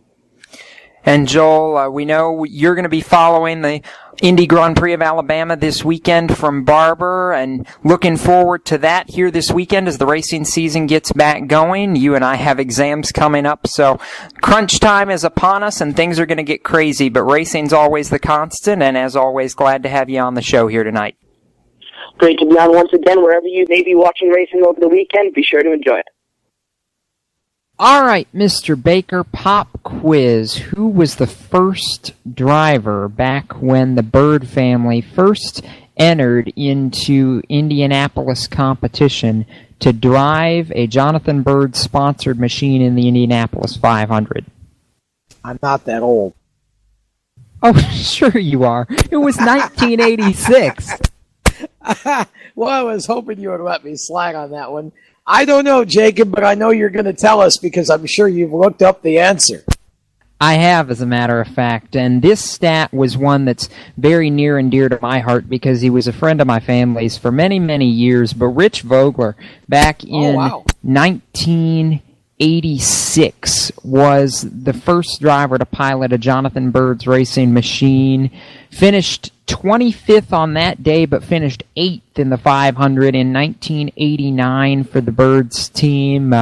And Joel, we know you're going to be following the Indy Grand Prix of Alabama this weekend from Barber, and looking forward to that here this weekend as the racing season gets back going. You and I have exams coming up, so crunch time is upon us and things are going to get crazy, but racing's always the constant, and as always, glad to have you on the show here tonight. Great to be on once again. Wherever you may be watching racing over the weekend, be sure to enjoy it. All right, Mr. Baker, pop quiz. Who was the first driver back when the Bird family first entered into Indianapolis competition to drive a Jonathan Bird-sponsored machine in the Indianapolis 500? I'm not that old. Oh, sure you are. It was 1986. Well, I was hoping you would let me slag on that one. I don't know, Jacob, but I know you're going to tell us because I'm sure you've looked up the answer. I have, as a matter of fact, and this stat was one that's very near and dear to my heart because he was a friend of my family's for many, many years. But Rich Vogler, back in 1986, was the first driver to pilot a Jonathan Bird's Racing machine, finished 25th on that day, but finished 8th in the 500 in 1989 for the Birds team.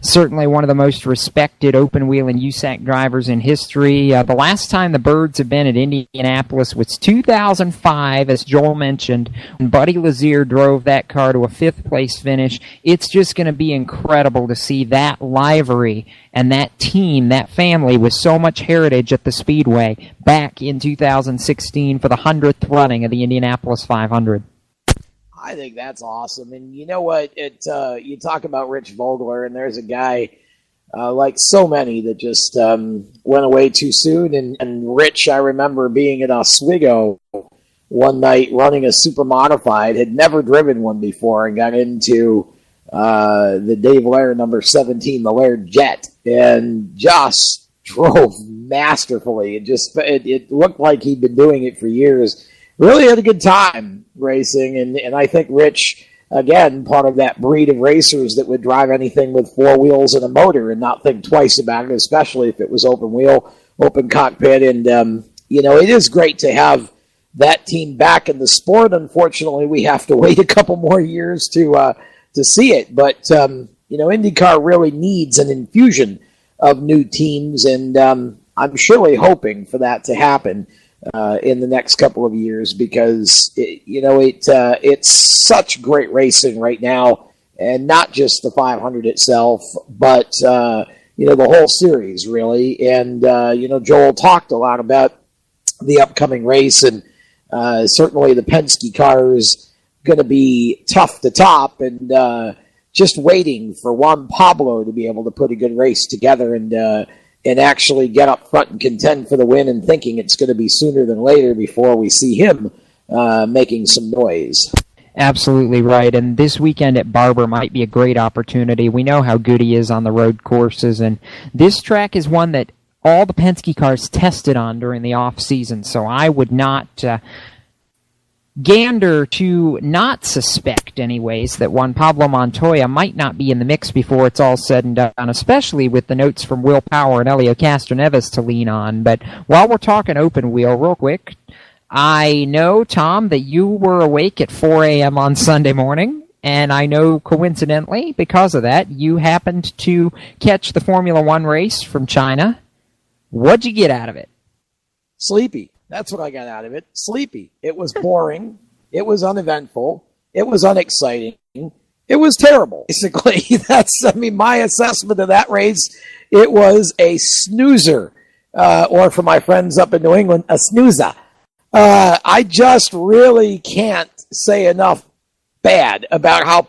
Certainly one of the most respected open-wheel and USAC drivers in history. The last time the Birds have been at Indianapolis was 2005, as Joel mentioned, when Buddy Lazier drove that car to a 5th place finish. It's just going to be incredible to see that livery and that team, that family with so much heritage at the Speedway back in 2016 for the 100th running of the Indianapolis 500. I think that's awesome. And you know what? You talk about Rich Vogler, and there's a guy like so many that just went away too soon. And Rich, I remember being in Oswego one night running a super modified, had never driven one before, and got into the Dave Lair number 17, the Lair Jet, and just drove masterfully. It looked like he'd been doing it for years. Really had a good time racing, and I think Rich, again, part of that breed of racers that would drive anything with four wheels and a motor and not think twice about it, especially if it was open wheel, open cockpit. And, it is great to have that team back in the sport. Unfortunately, we have to wait a couple more years to see it. But, IndyCar really needs an infusion of new teams, and I'm surely hoping for that to happen in the next couple of years, because it's such great racing right now, and not just the 500 itself, but the whole series really. And Joel talked a lot about the upcoming race, and certainly the Penske car is going to be tough to top, and just waiting for Juan Pablo to be able to put a good race together and actually get up front and contend for the win, and thinking it's going to be sooner than later before we see him making some noise. Absolutely right, and this weekend at Barber might be a great opportunity. We know how good he is on the road courses, and this track is one that all the Penske cars tested on during the off-season, so I would not gander to not suspect, anyways, that Juan Pablo Montoya might not be in the mix before it's all said and done, especially with the notes from Will Power and Helio Castroneves to lean on. But while we're talking open wheel, real quick, I know, Tom, that you were awake at 4 a.m. on Sunday morning, and I know, coincidentally, because of that, you happened to catch the Formula One race from China. What'd you get out of it? Sleepy. That's what I got out of it. Sleepy. It was boring. It was uneventful. It was unexciting. It was terrible. Basically, that's, my assessment of that race. It was a snoozer. Or for my friends up in New England, a snoozer. I just really can't say enough bad about how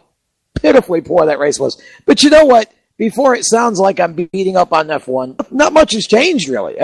pitifully poor that race was. But you know what? Before it sounds like I'm beating up on F1, not much has changed, really.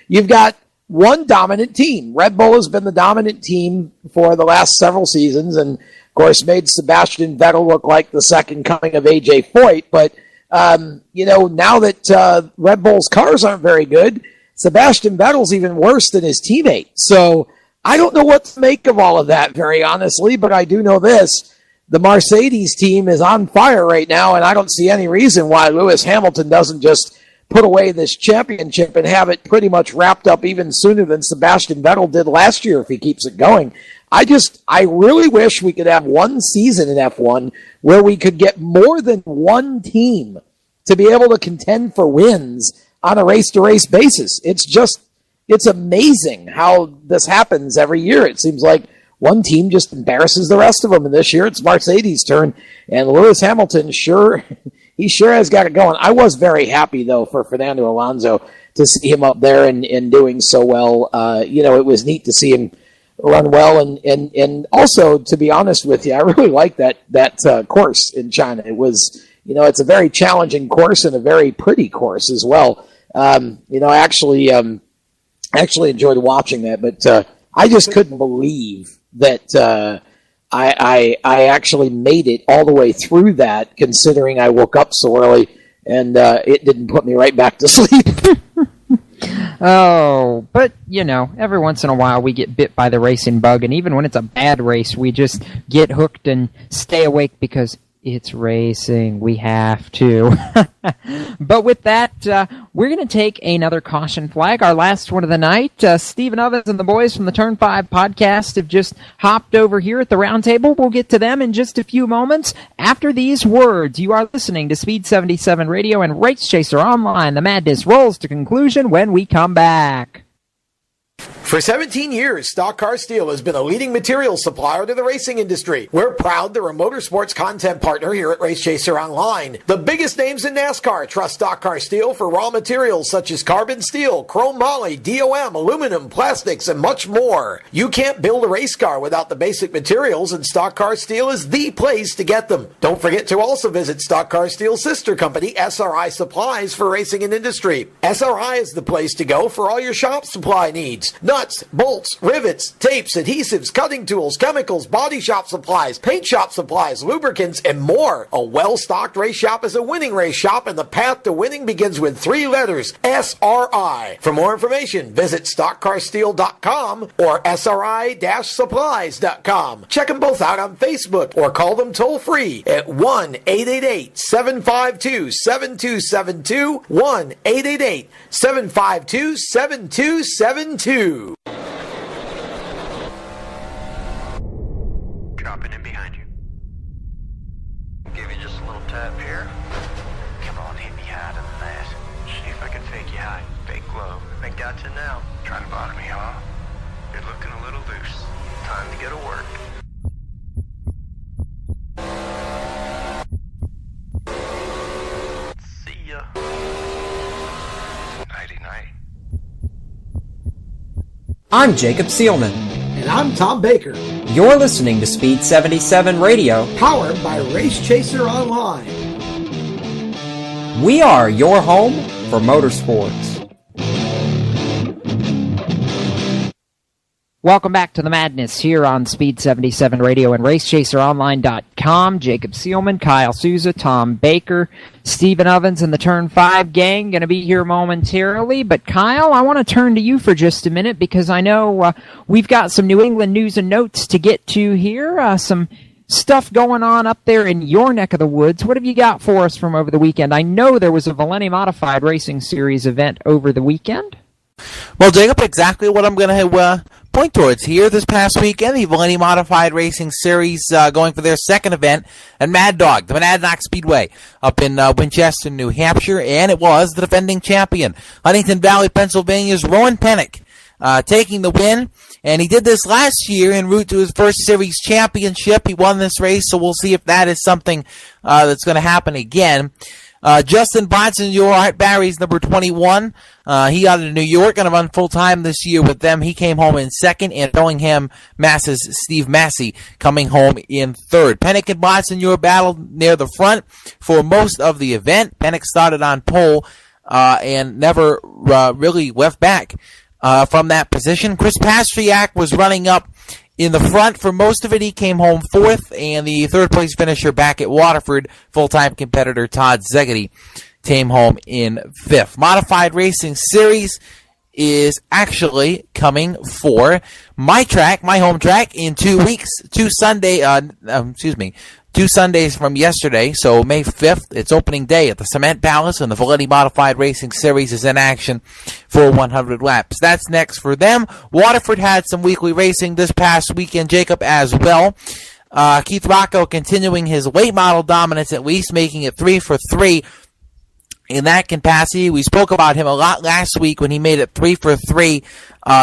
You've got one dominant team. Red Bull has been the dominant team for the last several seasons, and of course made Sebastian Vettel look like the second coming of AJ Foyt. But now that Red Bull's cars aren't very good, Sebastian Vettel's even worse than his teammate. So I don't know what to make of all of that, very honestly, but I do know this. The Mercedes team is on fire right now, and I don't see any reason why Lewis Hamilton doesn't just put away this championship and have it pretty much wrapped up even sooner than Sebastian Vettel did last year if he keeps it going. I really wish we could have one season in F1 where we could get more than one team to be able to contend for wins on a race-to-race basis. It's amazing how this happens every year. It seems like one team just embarrasses the rest of them, and this year it's Mercedes' turn, and Lewis Hamilton he sure has got it going. I was very happy, though, for Fernando Alonso to see him up there and doing so well. It was neat to see him run well, and also, to be honest with you, I really like that course in China. It was, it's a very challenging course and a very pretty course as well. I actually enjoyed watching that, but I just couldn't believe that I actually made it all the way through that, considering I woke up so early, and it didn't put me right back to sleep. Oh, but, every once in a while we get bit by the racing bug, and even when it's a bad race, we just get hooked and stay awake because it's racing. We have to. But with that, we're going to take another caution flag, our last one of the night. Stephen Ovens and the boys from the Turn 5 podcast have just hopped over here at the round table. We'll get to them in just a few moments. After these words, you are listening to Speed77 Radio and Race Chaser Online. The madness rolls to conclusion when we come back. For 17 years, Stock Car Steel has been a leading materials supplier to the racing industry. We're proud they're a Motorsports content partner here at Race Chaser Online. The biggest names in NASCAR trust Stock Car Steel for raw materials such as carbon steel, chrome moly, DOM, aluminum, plastics, and much more. You can't build a race car without the basic materials, and Stock Car Steel is the place to get them. Don't forget to also visit Stock Car Steel's sister company, SRI Supplies, for racing and industry. SRI is the place to go for all your shop supply needs. Not nuts, bolts, rivets, tapes, adhesives, cutting tools, chemicals, body shop supplies, paint shop supplies, lubricants, and more. A well-stocked race shop is a winning race shop, and the path to winning begins with 3 letters, SRI. For more information, visit stockcarsteel.com or SRI-supplies.com. Check them both out on Facebook or call them toll-free at 1-888-752-7272, 1-888-752-7272. Dropping in behind you. Give you just a little tap here. Come on, hit me harder than that. See if I can fake you high. Fake low. I got you now. Trying to bother me, huh? You're looking a little loose. Time to go to work. See ya. Nighty-night. I'm Jacob Seelman. And I'm Tom Baker. You're listening to Speed 77 Radio, Powered by Race Chaser Online. We are your home for motorsports. Welcome back to the madness here on Speed 77 Radio and RaceChaserOnline.com. Jacob Seelman, Kyle Souza, Tom Baker, Stephen Ovens, and the Turn 5 gang going to be here momentarily. But Kyle, I want to turn to you for just a minute because I know we've got some New England news and notes to get to here. Some stuff going on up there in your neck of the woods. What have you got for us from over the weekend? I know there was a Valenti Modified Racing Series event over the weekend. Well, Jacob, exactly what I'm going to point towards here this past weekend. The Valenti Modified Racing Series going for their second event at Mad Dog, the Monadnock Speedway up in Winchester, New Hampshire, and it was the defending champion, Huntington Valley, Pennsylvania's Rowan Pennick, taking the win. And he did this last year en route to his first series championship. He won this race, so we'll see if that is something that's going to happen again. Justin Bonsignor, Art Barry's number 21. He out of New York, going to run full-time this year with them. He came home in second, and Bellingham Mass's Steve Massey coming home in third. Pennick and Bonsignor battled near the front for most of the event. Pennick started on pole and never really left back from that position. Chris Pastriak was running up in the front for most of it. He came home fourth, and the third-place finisher back at Waterford, full-time competitor Todd Zegedy, came home in fifth. Modified Racing Series is actually coming for my track, my home track, in 2 weeks. 2 Sundays from yesterday, so May 5th, it's opening day at the Cement Palace, and the Valenti Modified Racing Series is in action for 100 laps. That's next for them. Waterford had some weekly racing this past weekend, Jacob, as well. Keith Rocco continuing his late model dominance, at least making it 3 for 3 in that capacity. We spoke about him a lot last week when he made it 3 for 3,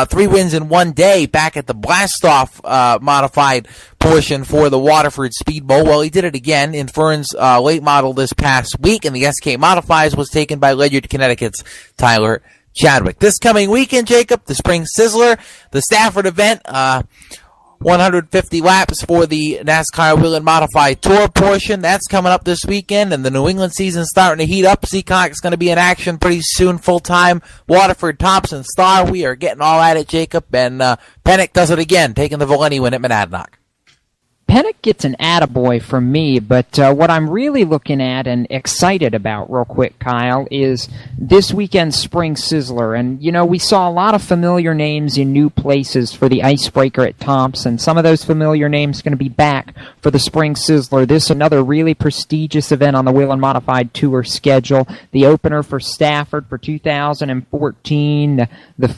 3 wins in one day back at the Blastoff modified portion for the Waterford Speed Bowl. Well, he did it again in Fern's late model this past week, and the SK Modifies was taken by Ledyard, Connecticut's Tyler Chadwick. This coming weekend, Jacob, the Spring Sizzler, the Stafford event, 150 laps for the NASCAR Wheel and Modified Tour portion. That's coming up this weekend, and the New England season starting to heat up. Seacock's going to be in action pretty soon, full-time. Waterford, Thompson, Star, we are getting all at it, Jacob, and Pennick does it again, taking the Valenti win at Monadnock. Pennick gets an attaboy from me, but what I'm really looking at and excited about real quick, Kyle, is this weekend's Spring Sizzler. And, you know, we saw a lot of familiar names in new places for the Icebreaker at Thompson. Some of those familiar names going to be back for the Spring Sizzler. This is another really prestigious event on the Wheel and Modified Tour schedule. The opener for Stafford for 2014, the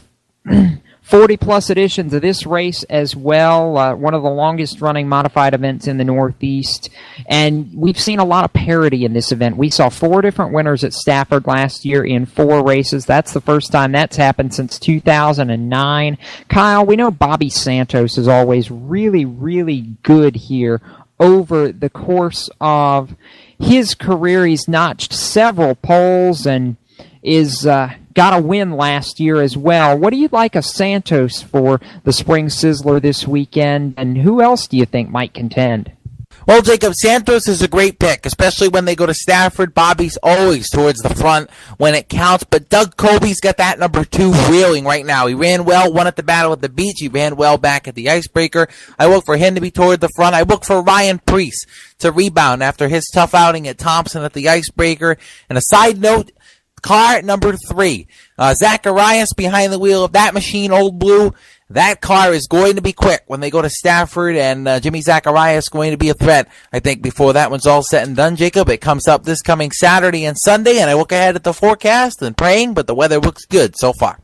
40-plus editions of this race as well, one of the longest-running modified events in the Northeast. And we've seen a lot of parity in this event. We saw 4 different winners at Stafford last year in 4 races. That's the first time that's happened since 2009. Kyle, we know Bobby Santos is always really, really good here over the course of his career. He's notched several poles and is got a win last year as well. What do you like of Santos for the Spring Sizzler this weekend, and who else do you think might contend? Well, Jacob, Santos is a great pick, especially when they go to Stafford. Bobby's always towards the front when it counts, but Doug Colby's got that number 2 reeling right now. He ran well, won at the Battle at the Beach. He ran well back at the Icebreaker. I look for him to be toward the front. I look for Ryan Preece to rebound after his tough outing at Thompson at the Icebreaker. And a side note, car number 3, Zacharias behind the wheel of that machine, Old Blue. That car is going to be quick when they go to Stafford, and Jimmy Zacharias is going to be a threat, I think, before that one's all said and done, Jacob. It comes up this coming Saturday and Sunday, and I look ahead at the forecast and praying, but the weather looks good so far.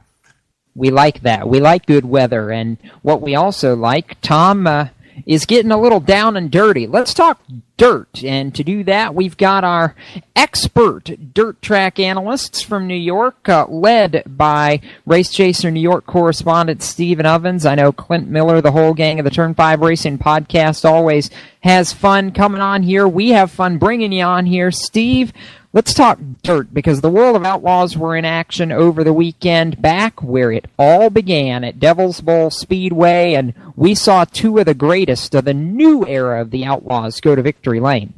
We like that. We like good weather, and what we also like, Tom, is getting a little down and dirty. Let's talk dirt, and to do that, we've got our expert dirt track analysts from New York, led by Race Chaser New York correspondent Stephen Ovens. I know Clint Miller, the whole gang of the Turn 5 Racing podcast, always has fun coming on here. We have fun bringing you on here. Steve, let's talk dirt, because the World of Outlaws were in action over the weekend, back where it all began at Devil's Bowl Speedway, and we saw 2 of the greatest of the new era of the Outlaws go to victory lane.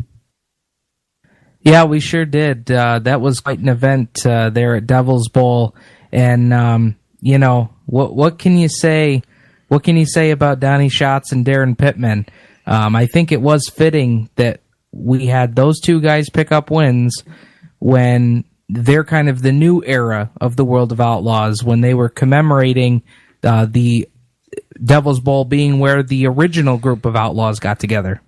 Yeah, we sure did. That was quite an event there at Devil's Bowl, and you know, what can you say? What can you say about Donnie Schatz and Darren Pittman? I think it was fitting that we had those 2 guys pick up wins when they're kind of the new era of the World of Outlaws, when they were commemorating the Devil's Bowl being where the original group of Outlaws got together.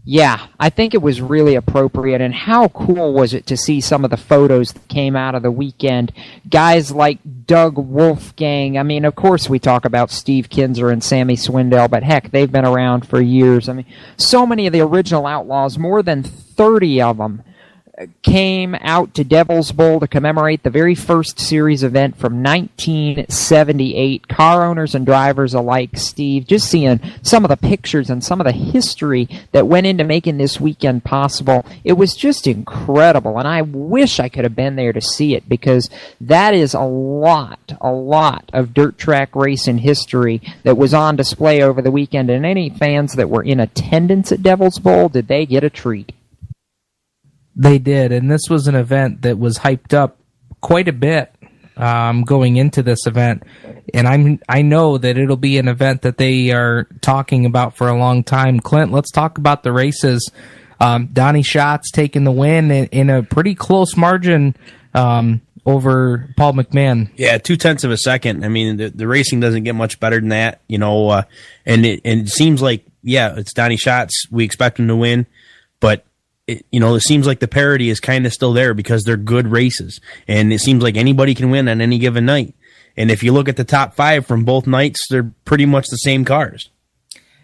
Yeah, I think it was really appropriate, and how cool was it to see some of the photos that came out of the weekend? Guys like Doug Wolfgang. I mean, of course we talk about Steve Kinzer and Sammy Swindell, but heck, they've been around for years. I mean, so many of the original Outlaws, more than 30 of them, came out to Devil's Bowl to commemorate the very first series event from 1978. Car owners and drivers alike, Steve, just seeing some of the pictures and some of the history that went into making this weekend possible, it was just incredible, and I wish I could have been there to see it, because that is a lot of dirt track racing history that was on display over the weekend, and any fans that were in attendance at Devil's Bowl, did they get a treat? They did, and this was an event that was hyped up quite a bit going into this event, and I know that it'll be an event that they are talking about for a long time. Clint, let's talk about the races. Donnie Schatz taking the win in a pretty close margin over Paul McMahon. Yeah, 0.2 of a second. I mean, the racing doesn't get much better than that, you know. And it seems like, yeah, it's Donnie Schatz. We expect him to win, but it seems like the parity is kind of still there because they're good races, and it seems like anybody can win on any given night. And if you look at the top 5 from both nights, they're pretty much the same cars.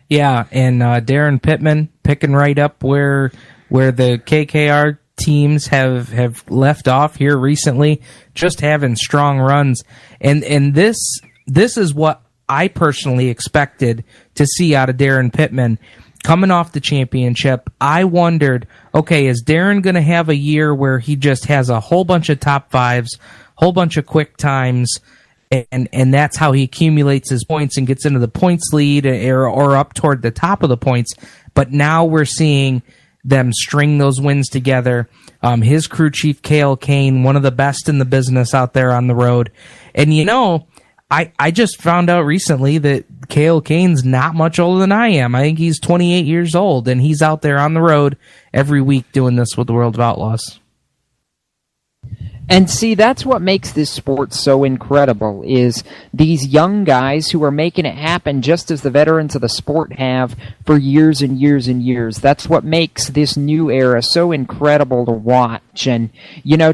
Yeah, and Darren Pittman picking right up where the KKR teams have left off here recently, just having strong runs. And this is what I personally expected to see out of Darren Pittman. Coming off the championship, I wondered, okay, is Darren going to have a year where he just has a whole bunch of top 5s, whole bunch of quick times, and that's how he accumulates his points and gets into the points lead or up toward the top of the points? But now we're seeing them string those wins together. His crew chief, Cale Kane, one of the best in the business out there on the road. And I just found out recently that Cale Kane's not much older than I am. I think he's 28 years old, and he's out there on the road every week doing this with the World of Outlaws. And see, that's what makes this sport so incredible, is these young guys who are making it happen just as the veterans of the sport have for years and years and years. That's what makes this new era so incredible to watch. And,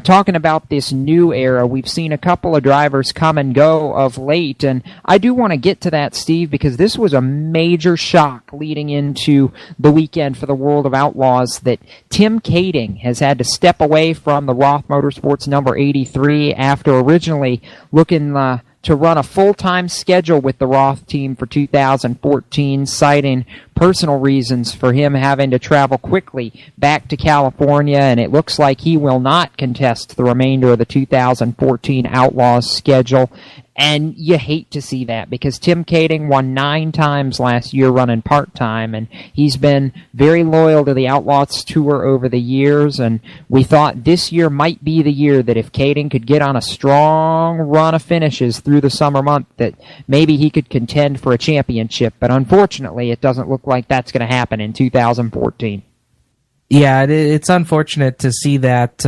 talking about this new era, we've seen a couple of drivers come and go of late, and I do want to get to that, Steve, because this was a major shock leading into the weekend for the World of Outlaws, that Tim Kading has had to step away from the Roth Motorsports number 83 after originally looking to run a full-time schedule with the Roth team for 2014, citing personal reasons for him having to travel quickly back to California, and it looks like he will not contest the remainder of the 2014 Outlaws schedule. And you hate to see that because Tim Kading won 9 times last year running part-time, and he's been very loyal to the Outlaws Tour over the years, and we thought this year might be the year that if Kading could get on a strong run of finishes through the summer month, that maybe he could contend for a championship. But unfortunately, it doesn't look like that's going to happen in 2014. Yeah, it's unfortunate to see that,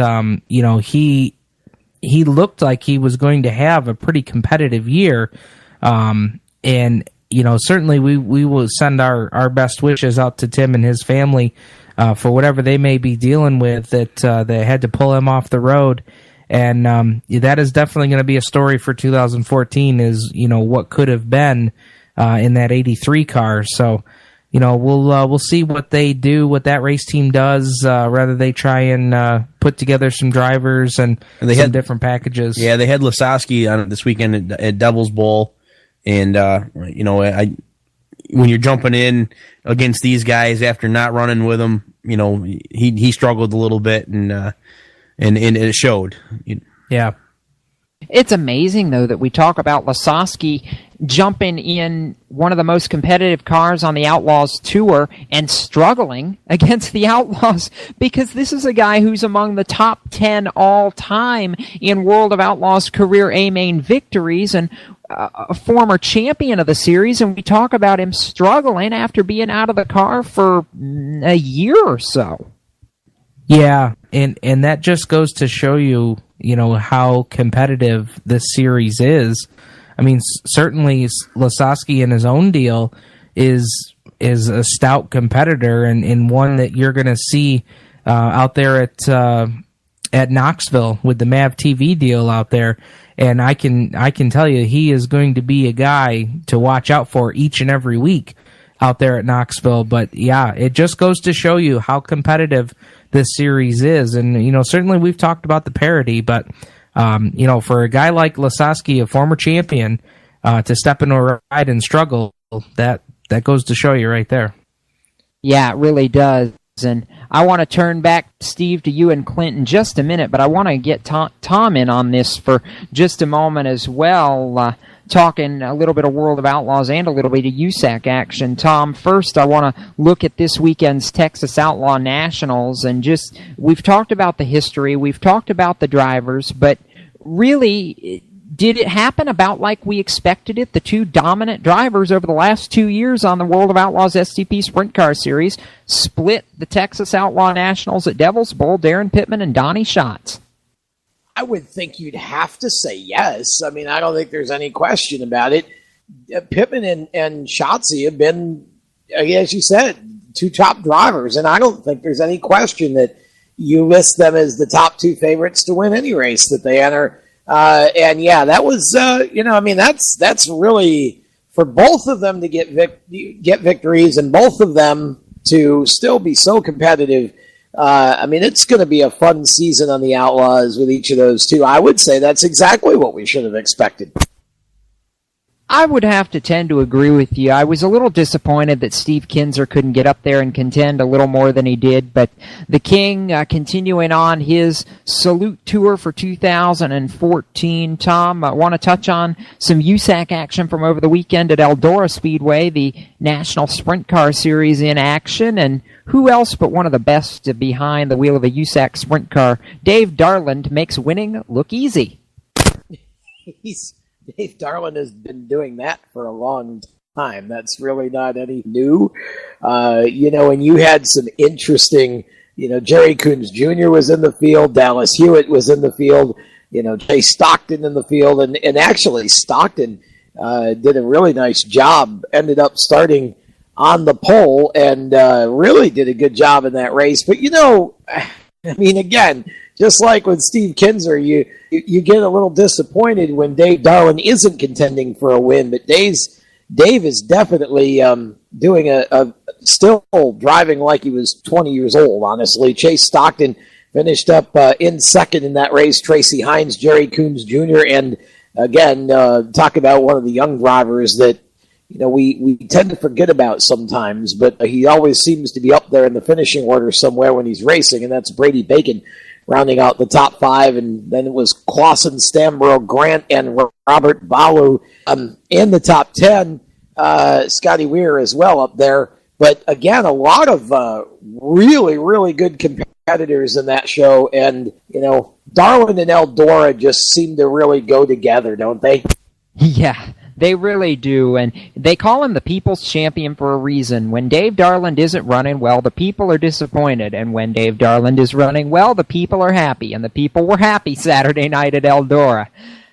he looked like he was going to have a pretty competitive year. And, certainly we will send our best wishes out to Tim and his family for whatever they may be dealing with, that they had to pull him off the road. And that is definitely going to be a story for 2014 is, what could have been in that 83 car. So, we'll see what they do, what that race team does, whether they try and put together some drivers and they had different packages. Yeah, they had Lasowski on this weekend at Devil's Bowl, and when you're jumping in against these guys after not running with them, he struggled a little bit, and it showed. Yeah. It's amazing, though, that we talk about Lasowski jumping in one of the most competitive cars on the Outlaws Tour and struggling against the Outlaws, because this is a guy who's among the top 10 all-time in World of Outlaws career A-Main victories and a former champion of the series, and we talk about him struggling after being out of the car for a year or so. Yeah, and that just goes to show you, how competitive this series is. I mean, certainly Lasowski in his own deal is a stout competitor and one that you're going to see out there at Knoxville with the MAV TV deal out there. And I can tell you he is going to be a guy to watch out for each and every week out there at Knoxville. But yeah, it just goes to show you how competitive this series is. And, certainly we've talked about the parity, but, for a guy like Lasowski, a former champion, to step into a ride and struggle, that goes to show you right there. Yeah, it really does. And I want to turn back, Steve, to you and Clint in just a minute, but I want to get Tom in on this for just a moment as well, talking a little bit of World of Outlaws and a little bit of USAC action. Tom, first I want to look at this weekend's Texas Outlaw Nationals, and we've talked about the history, we've talked about the drivers, but really, did it happen about like we expected it? The two dominant drivers over the last 2 years on the World of Outlaws STP Sprint Car Series split the Texas Outlaw Nationals at Devil's Bowl, Darren Pittman and Donnie Schatz. I would think you'd have to say yes. I mean, I don't think there's any question about it. Pittman and Schatzy have been, as you said, two top drivers, and I don't think there's any question that you list them as the top two favorites to win any race that they enter. And yeah, that was, that's really for both of them to get victories and both of them to still be so competitive. It's going to be a fun season on the Outlaws with each of those two. I would say that's exactly what we should have expected. I would have to tend to agree with you. I was a little disappointed that Steve Kinzer couldn't get up there and contend a little more than he did, but the King continuing on his Salute Tour for 2014. Tom, I want to touch on some USAC action from over the weekend at Eldora Speedway, the National Sprint Car Series in action, and who else but one of the best behind the wheel of a USAC sprint car? Dave Darland makes winning look easy. Dave Darland has been doing that for a long time. That's really not any new. And you had some interesting, Jerry Coons Jr. was in the field, Dallas Hewitt was in the field, Jay Stockton in the field, and actually Stockton did a really nice job, ended up starting on the pole and really did a good job in that race. But, again, just like with Steve Kinzer, you get a little disappointed when Dave Darland isn't contending for a win, but Dave is definitely doing still driving like he was 20 years old, honestly. Chase Stockton finished up in second in that race, Tracy Hines, Jerry Coons Jr., and again, talk about one of the young drivers that we tend to forget about sometimes, but he always seems to be up there in the finishing order somewhere when he's racing, and that's Brady Bacon. rounding out the top 5, and then it was Clausen, Stambro, Grant, and Robert Balu in the top 10. Scotty Weir as well up there. But again, a lot of really, really good competitors in that show. And, Darwin and Eldora just seem to really go together, don't they? Yeah, they really do. And they call him the People's Champion for a reason. When Dave Darland isn't running well, the people are disappointed. And when Dave Darland is running well, the people are happy. And the people were happy Saturday night at Eldora.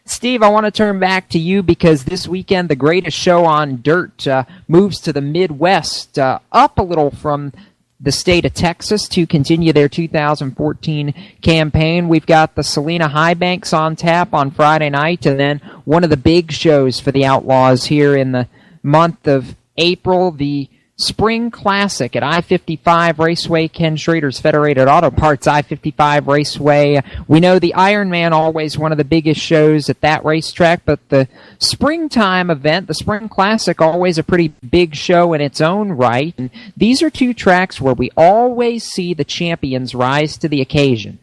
Steve, I want to turn back to you because this weekend the greatest show on dirt moves to the Midwest, up a little from the state of Texas to continue their 2014 campaign. We've got the Salina High Banks on tap on Friday night, and then one of the big shows for the Outlaws here in the month of April, the Spring Classic at I-55 Raceway, Ken Schrader's Federated Auto Parts I-55 Raceway. We know the Ironman always one of the biggest shows at that racetrack, but the springtime event, the Spring Classic, always a pretty big show in its own right. And these are two tracks where we always see the champions rise to the occasion.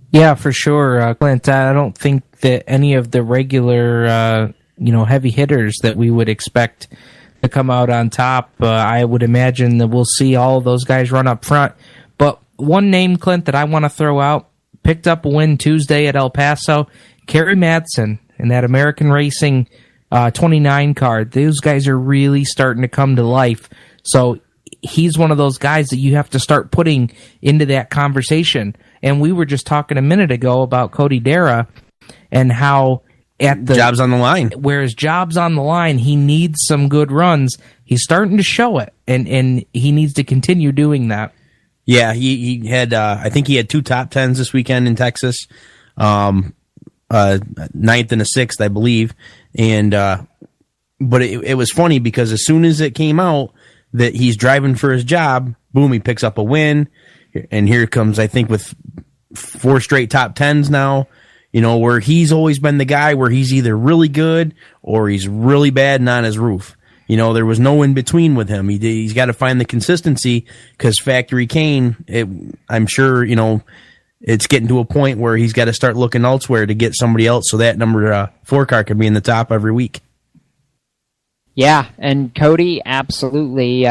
Yeah, for sure, Clint. I don't think that any of the regular, heavy hitters that we would expect to come out on top. I would imagine that we'll see all of those guys run up front. But one name, Clint, that I want to throw out, picked up a win Tuesday at El Paso, Kerry Madsen in that American Racing 29 car. Those guys are really starting to come to life. So he's one of those guys that you have to start putting into that conversation. And we were just talking a minute ago about Cody Dara and how at the job's on the line. Whereas job's on the line, he needs some good runs. He's starting to show it, and he needs to continue doing that. Yeah, he had I think he had 2 top 10s this weekend in Texas, 9th and a 6th, I believe. And but it was funny because as soon as it came out that he's driving for his job, boom, he picks up a win, and here comes, I think, with 4 straight top 10s now. Where he's always been the guy where he's either really good or he's really bad and on his roof. There was no in between with him. He's got to find the consistency because Factory Kane, I'm sure, it's getting to a point where he's got to start looking elsewhere to get somebody else so that number 4 car can be in the top every week. Yeah, and Cody absolutely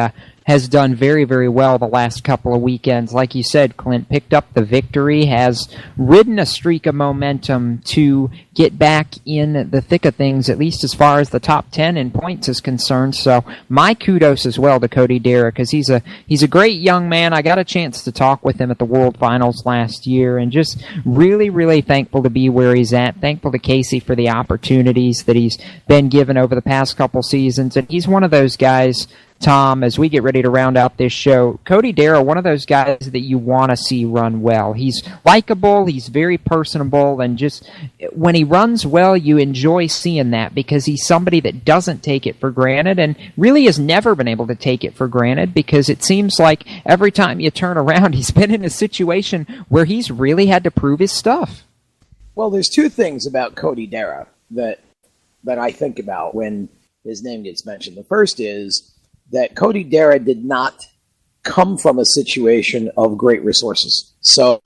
has done very, very well the last couple of weekends. Like you said, Clint picked up the victory, has ridden a streak of momentum to get back in the thick of things, at least as far as the top 10 in points is concerned. So my kudos as well to Cody Dara, because he's a great young man. I got a chance to talk with him at the World Finals last year, and just really, really thankful to be where he's at. Thankful to Casey for the opportunities that he's been given over the past couple seasons. And he's one of those guys, Tom, as we get ready to round out this show, Cody Dara, one of those guys that you want to see run well. He's likable, he's very personable, and just when he runs well, you enjoy seeing that because he's somebody that doesn't take it for granted and really has never been able to take it for granted, because it seems like every time you turn around, he's been in a situation where he's really had to prove his stuff. Well, there's 2 things about Cody Dara that I think about when his name gets mentioned. The first is that Cody Dara did not come from a situation of great resources. So,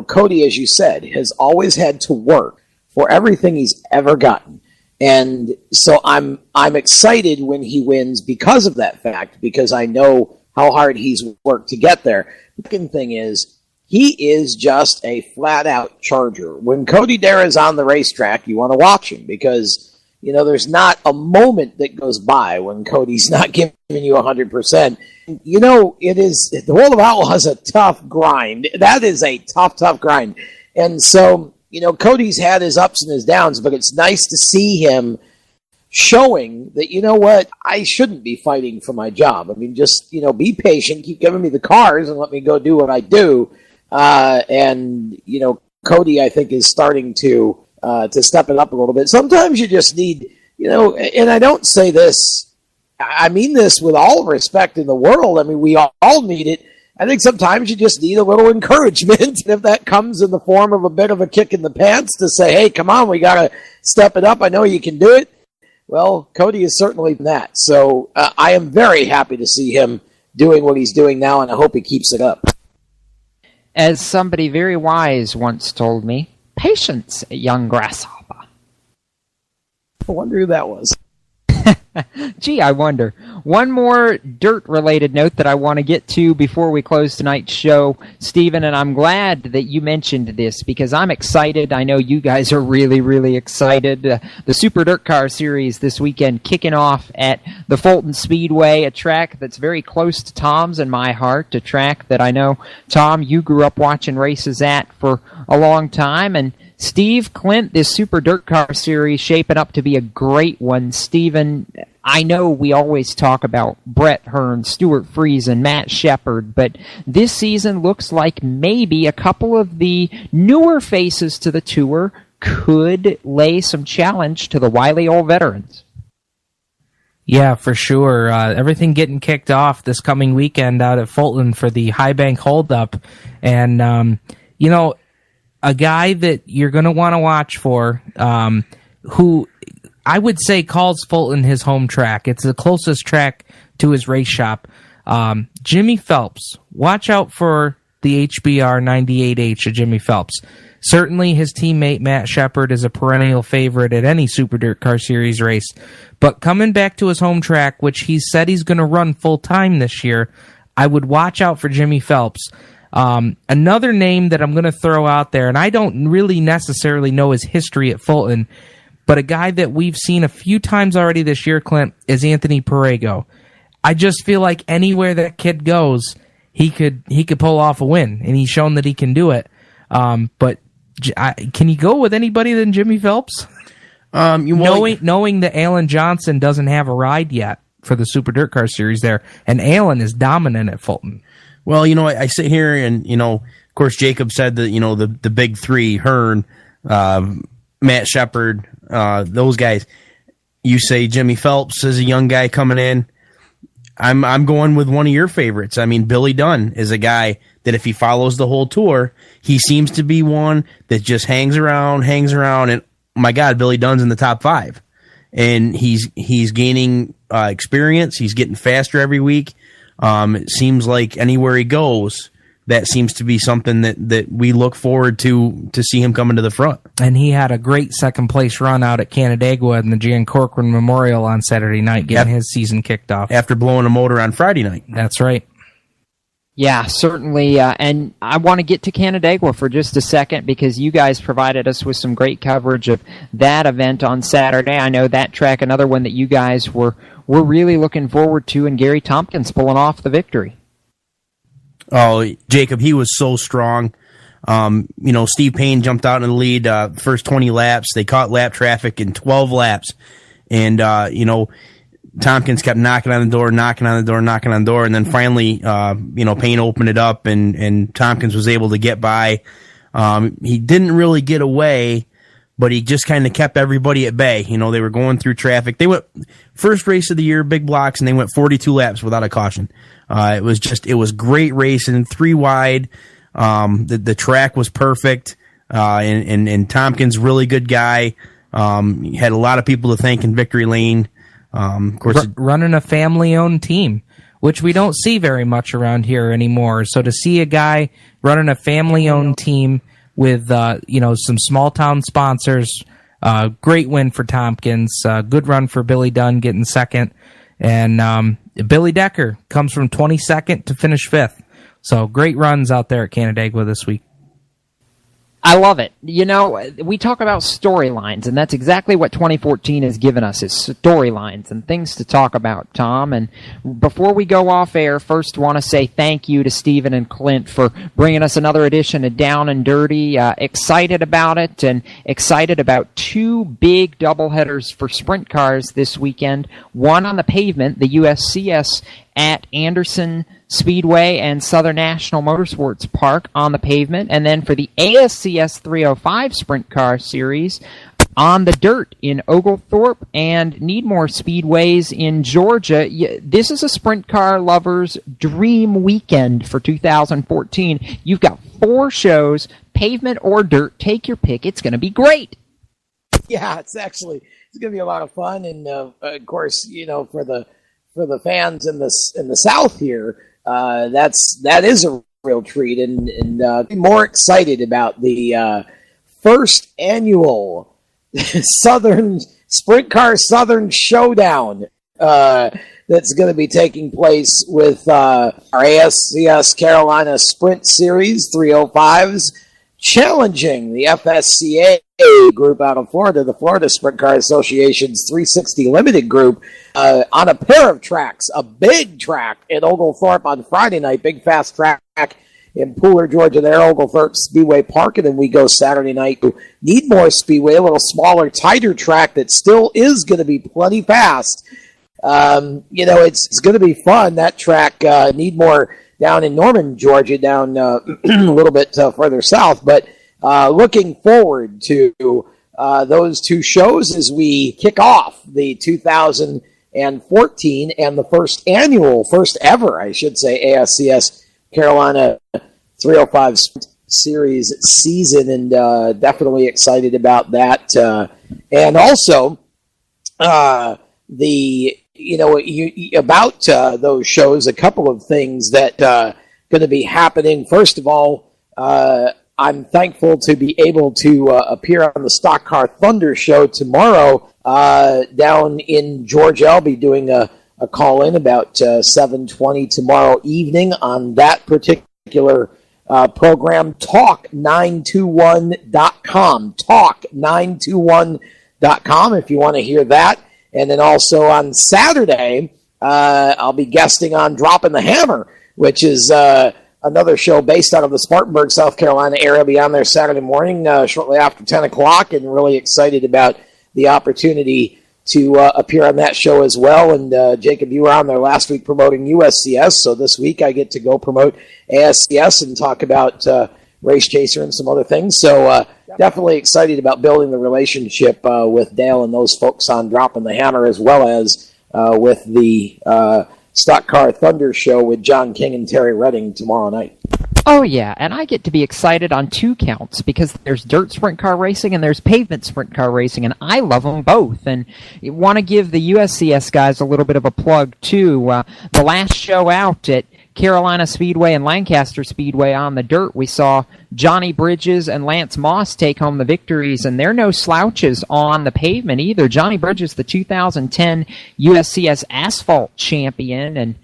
Cody, as you said, has always had to work for everything he's ever gotten. And so I'm excited when he wins because of that fact, because I know how hard he's worked to get there. The second thing is, he is just a flat-out charger. When Cody Dara is on the racetrack, you want to watch him because there's not a moment that goes by when Cody's not giving you 100%. It is, the World of Outlaws is a tough grind. That is a tough, tough grind. And so, Cody's had his ups and his downs, but it's nice to see him showing that, I shouldn't be fighting for my job. I mean, just, be patient, keep giving me the cars and let me go do what I do. Cody, I think, is starting to step it up a little bit. Sometimes you just need, and I don't say this, I mean this with all respect in the world. I mean, we all need it. I think sometimes you just need a little encouragement. And if that comes in the form of a bit of a kick in the pants to say, hey, come on, we got to step it up. I know you can do it. Well, Cody is certainly that. So I am very happy to see him doing what he's doing now, and I hope he keeps it up. As somebody very wise once told me, patience, young grasshopper. I wonder who that was. Gee, I wonder. One more dirt-related note that I want to get to before we close tonight's show, Stephen, and I'm glad that you mentioned this because I'm excited. I know you guys are really, really excited. The Super Dirt Car Series this weekend kicking off at the Fulton Speedway, a track that's very close to Tom's and my heart, a track that I know, Tom, you grew up watching races at for a long time, and Steve, Clint, this Super Dirt Car Series shaping up to be a great one. Steven, I know we always talk about Brett Hearn, Stuart Friesen, Matt Shepard, but this season looks like maybe a couple of the newer faces to the tour could lay some challenge to the wily old veterans. Yeah, for sure. Everything getting kicked off this coming weekend out at Fulton for the High Bank Holdup. And, a guy that you're going to want to watch for, who I would say calls Fulton his home track. It's the closest track to his race shop. Jimmy Phelps. Watch out for the HBR 98H of Jimmy Phelps. Certainly his teammate Matt Shepard is a perennial favorite at any Super Dirt Car Series race. But coming back to his home track, which he said he's going to run full time this year, I would watch out for Jimmy Phelps. Another name that I'm going to throw out there, and I don't really necessarily know his history at Fulton, but a guy that we've seen a few times already this year, Clint, is Anthony Perego. I just feel like anywhere that kid goes, he could pull off a win, and he's shown that he can do it. But can you go with anybody than Jimmy Phelps? Knowing that Alan Johnson doesn't have a ride yet for the Super Dirt Car Series there, and Alan is dominant at Fulton. Well, I sit here and, of course, Jacob said that, the big three, Hearn, Matt Shepard, those guys. You say Jimmy Phelps is a young guy coming in. I'm going with one of your favorites. I mean, Billy Dunn is a guy that if he follows the whole tour, he seems to be one that just hangs around, and my God, Billy Dunn's in the top 5. And he's gaining experience. He's getting faster every week. It seems like anywhere he goes, that seems to be something that we look forward to see him coming to the front. And he had a great second-place run out at Canandaigua in the Jan Corcoran Memorial on Saturday night, getting his season kicked off. After blowing a motor on Friday night. That's right. Yeah, certainly. And I want to get to Canandaigua for just a second because you guys provided us with some great coverage of that event on Saturday. I know that track, another one that you guys were really looking forward to, and Gary Tompkins pulling off the victory. Oh, Jacob, he was so strong. Steve Payne jumped out in the lead first 20 laps. They caught lap traffic in 12 laps. And, Tompkins kept knocking on the door, and then finally, Payne opened it up, and Tompkins was able to get by. He didn't really get away, but he just kind of kept everybody at bay. They were going through traffic. They went first race of the year, big blocks, and they went 42 laps without a caution. It was great racing, 3 wide. The track was perfect, and Tompkins, really good guy. He had a lot of people to thank in victory lane. Of course, running a family-owned team, which we don't see very much around here anymore. So to see a guy running a family-owned team with some small-town sponsors, great win for Tompkins, good run for Billy Dunn getting second, and Billy Decker comes from 22nd to finish 5th. So great runs out there at Canandaigua this week. I love it. We talk about storylines, and that's exactly what 2014 has given us, is storylines and things to talk about, Tom. And before we go off air, first want to say thank you to Stephen and Clint for bringing us another edition of Down and Dirty. Excited about it, and excited about 2 big doubleheaders for sprint cars this weekend. One on the pavement, the USCS at Anderson Speedway and Southern National Motorsports Park on the pavement, and then for the ASCS 305 Sprint Car Series on the dirt in Oglethorpe and Needmore Speedways in Georgia. This is a sprint car lover's dream weekend for 2014. You've got 4 shows, pavement or dirt. Take your pick. It's going to be great. Yeah, it's going to be a lot of fun, and of course, for the fans in the South here, that is a real treat, and more excited about the first annual Southern Sprint Car Southern Showdown that's going to be taking place with our ASCS Carolina Sprint Series 305s, challenging the FSCA group out of Florida, the Florida Sprint Car Association's 360 Limited group, on a pair of tracks, a big track at Oglethorpe on Friday night, big fast track in Pooler, Georgia, there, Oglethorpe Speedway Park, and then we go Saturday night to Needmore Speedway, a little smaller, tighter track that still is going to be plenty fast. It's going to be fun. That track, Needmore, down in Norman, Georgia, down a little bit further south. But looking forward to those two shows as we kick off the 2014 and the first ever, I should say, ASCS Carolina 305 Series season, and definitely excited about that. And also, about those shows, a couple of things that going to be happening. First of all, I'm thankful to be able to appear on the Stock Car Thunder show tomorrow down in Georgia. I'll be doing a call-in about 7:20 tomorrow evening on that particular program, talk921.com, talk921.com if you want to hear that. And then also on Saturday, I'll be guesting on Dropping the Hammer, which is another show based out of the Spartanburg, South Carolina area. I'll be on there Saturday morning shortly after 10 o'clock, and really excited about the opportunity to appear on that show as well. And Jacob, you were on there last week promoting USCS, so this week I get to go promote ASCS and talk about Race Chaser and some other things. So definitely excited about building the relationship with Dale and those folks on Dropping the Hammer, as well as with the Stock Car Thunder show with John King and Terry Redding tomorrow night. Oh, yeah, and I get to be excited on two counts because there's dirt sprint car racing and there's pavement sprint car racing, and I love them both. And you want to give the USCS guys a little bit of a plug, too. The last show out at Carolina Speedway and Lancaster Speedway on the dirt, we saw Johnny Bridges and Lance Moss take home the victories, and they're no slouches on the pavement either. Johnny Bridges, the 2010 USCS Asphalt champion, and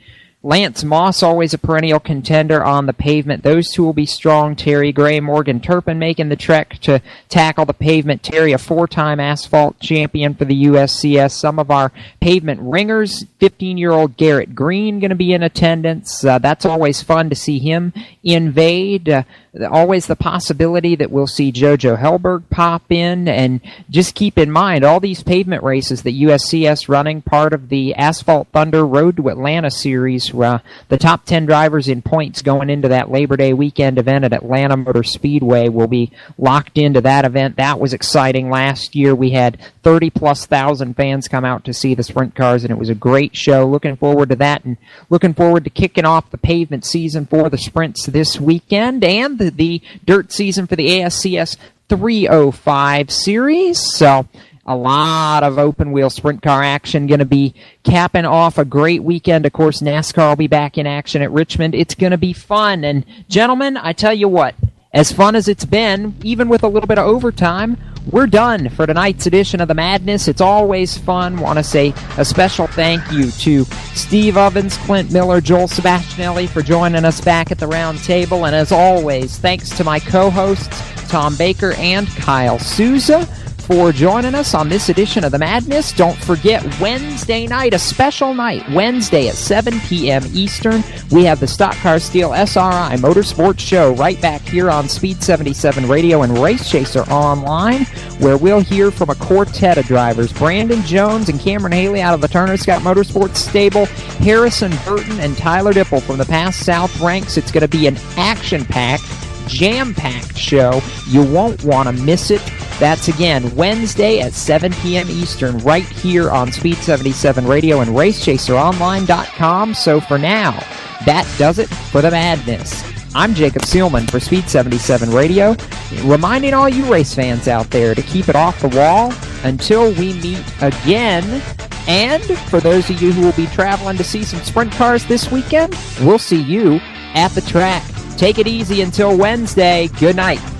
Lance Moss, always a perennial contender on the pavement. Those two will be strong. Terry Gray, Morgan Turpin making the trek to tackle the pavement. Terry, a four-time asphalt champion for the USCS. Some of our pavement ringers, 15-year-old Garrett Green going to be in attendance. That's always fun to see him invade. Always the possibility that we'll see JoJo Helberg pop in. And just keep in mind, all these pavement races that USCS running, part of the Asphalt Thunder Road to Atlanta series, the top 10 drivers in points going into that Labor Day weekend event at Atlanta Motor Speedway will be locked into that event. That was exciting. Last year we had 30-plus thousand fans come out to see the sprint cars, and it was a great show. Looking forward to that, and looking forward to kicking off the pavement season for the sprints this weekend, and the dirt season for the ASCS 305 series. So a lot of open wheel sprint car action going to be capping off a great weekend. Of course, NASCAR will be back in action at Richmond. It's going to be fun. And gentlemen, I tell you what, as fun as it's been, even with a little bit of overtime, we're done for tonight's edition of The Madness. It's always fun. Want to say a special thank you to Steve Ovens, Clint Miller, Joel Sebastianelli for joining us back at the round table. And as always, thanks to my co-hosts, Tom Baker and Kyle Souza, for joining us on this edition of The Madness. Don't forget, Wednesday night, a special night, Wednesday at 7 p.m. Eastern, we have the Stock Car Steel SRI Motorsports Show right back here on Speed77 Radio and Race Chaser Online, where we'll hear from a quartet of drivers, Brandon Jones and Cameron Haley out of the Turner Scott Motorsports stable, Harrison Burton and Tyler Dipple from the Past South ranks. It's going to be an action-packed, jam-packed show. You won't want to miss it. That's, again, Wednesday at 7 p.m. Eastern, right here on Speed77 Radio and RaceChaserOnline.com. So for now, that does it for The Madness. I'm Jacob Seelman for Speed77 Radio, reminding all you race fans out there to keep it off the wall until we meet again. And for those of you who will be traveling to see some sprint cars this weekend, we'll see you at the track. Take it easy until Wednesday. Good night.